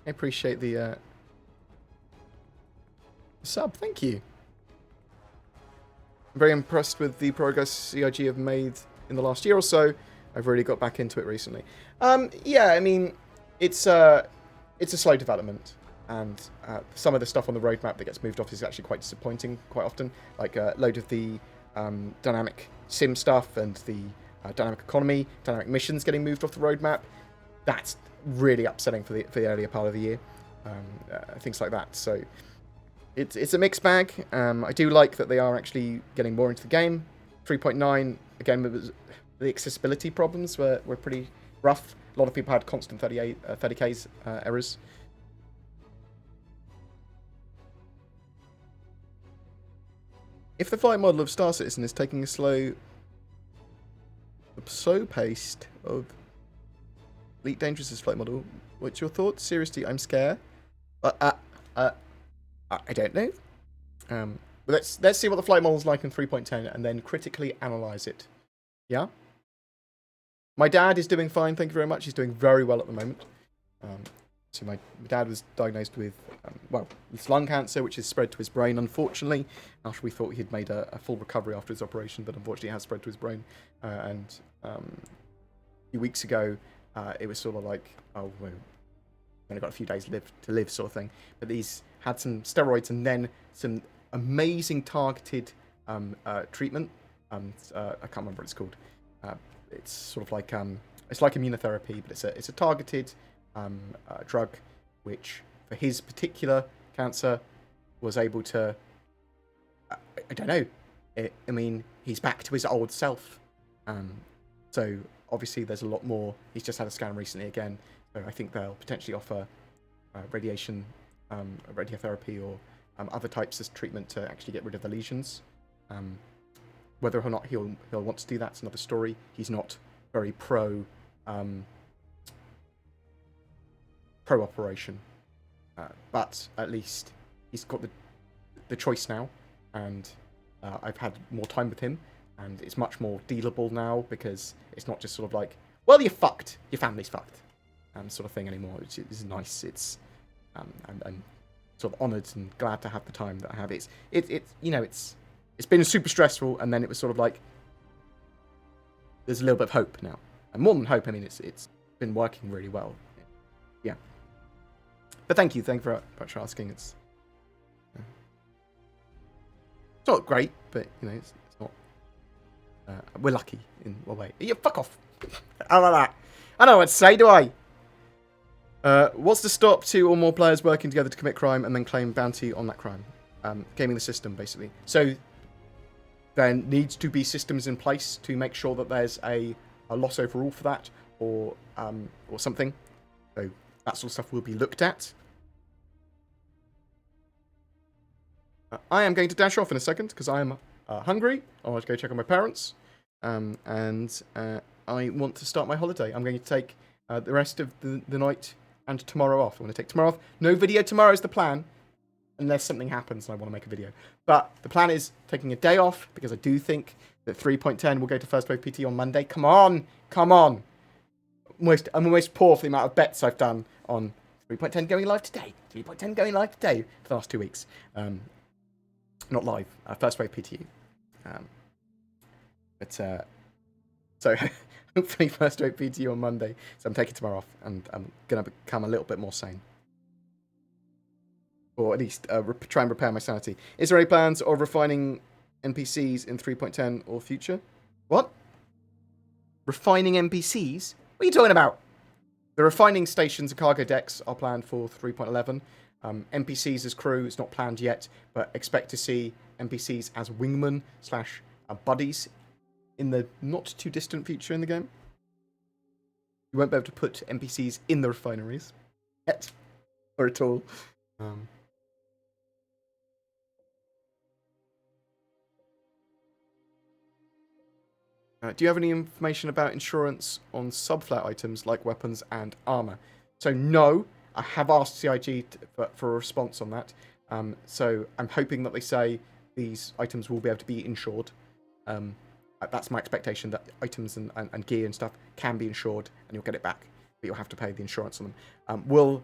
I appreciate the sub. Thank you. I'm very impressed with the progress CIG have made in the last year or so. I've really got back into it recently. Yeah, I mean, it's a slow development, and some of the stuff on the roadmap that gets moved off is actually quite disappointing quite often. Like a load of the dynamic sim stuff and the dynamic economy, dynamic missions getting moved off the roadmap. That's really upsetting for the earlier part of the year. Things like that. So it's a mixed bag. I do like that they are actually getting more into the game. 3.9, again, the accessibility problems were pretty rough. A lot of people had constant 30Ks errors. If the flight model of Star Citizen is taking a slow pace of Elite Dangerous' flight model, what's your thoughts? Seriously, I'm scared. I don't know. Let's see what the flight model's like in 3.10 and then critically analyze it. Yeah? My dad is doing fine, thank you very much. He's doing very well at the moment. So my dad was diagnosed with, with lung cancer, which has spread to his brain, unfortunately, after we thought he'd made a full recovery after his operation, but unfortunately it has spread to his brain. And a few weeks ago, it was sort of like, oh, well, only got a few days to live sort of thing. But he's had some steroids and then some amazing targeted treatment. I can't remember what it's called. It's sort of like it's like immunotherapy, but it's a targeted drug, which for his particular cancer was able to. I don't know. I mean, he's back to his old self. So obviously, there's a lot more. He's just had a scan recently again. So I think they'll potentially offer radiation, radiotherapy, or other types of treatment to actually get rid of the lesions. Whether or not he'll want to do that's another story. He's not very pro operation, but at least he's got the choice now, and I've had more time with him, and it's much more dealable now because it's not just sort of like, well, you're fucked, your family's fucked, sort of thing anymore, which is nice. It's I'm sort of honoured and glad to have the time that I have. It's been super stressful, and then it was sort of like there's a little bit of hope now, and more than hope. I mean, it's been working really well. Yeah. But thank you very much for asking. It's not great, but it's not. We're lucky in a way. Yeah, fuck off. I like that. I don't know what to say, do I? What's to stop 2 or more players working together to commit crime and then claim bounty on that crime? Gaming the system, basically. So there needs to be systems in place to make sure that there's a loss overall for that, or something. So that sort of stuff will be looked at. I am going to dash off in a second because I am hungry. I want to go check on my parents, and I want to start my holiday. I'm going to take the rest of the night and tomorrow off. I'm going to take tomorrow off. No video tomorrow is the plan, unless something happens and I want to make a video. But the plan is taking a day off because I do think that 3.10 will go to first wave PT on Monday. Come on. I'm almost poor for the amount of bets I've done on 3.10 going live today. 3.10 going live today for the last 2 weeks. Not live, first wave PTU. So hopefully first wave PTU on Monday. So I'm taking tomorrow off, and I'm going to become a little bit more sane. Or at least try and repair my sanity. Is there any plans of refining NPCs in 3.10 or future? What? Refining NPCs? What are you talking about? The refining stations and cargo decks are planned for 3.11. NPCs as crew is not planned yet, but expect to see NPCs as wingmen / buddies in the not too distant future in the game. You won't be able to put NPCs in the refineries yet, or at all. Do you have any information about insurance on subflat items like weapons and armor? So no, I have asked CIG for a response on that. So I'm hoping that they say these items will be able to be insured. That's my expectation, that items and gear and stuff can be insured and you'll get it back, but you'll have to pay the insurance on them. Will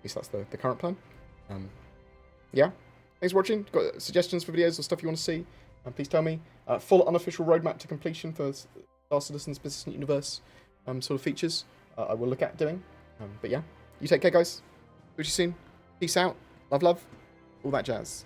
At least that's the current plan. Yeah. Thanks for watching. Got suggestions for videos or stuff you want to see? Please tell me. Full unofficial roadmap to completion for Star Citizen's Business Universe sort of features I will look at doing. But yeah, you take care, guys. See you soon. Peace out. Love, all that jazz.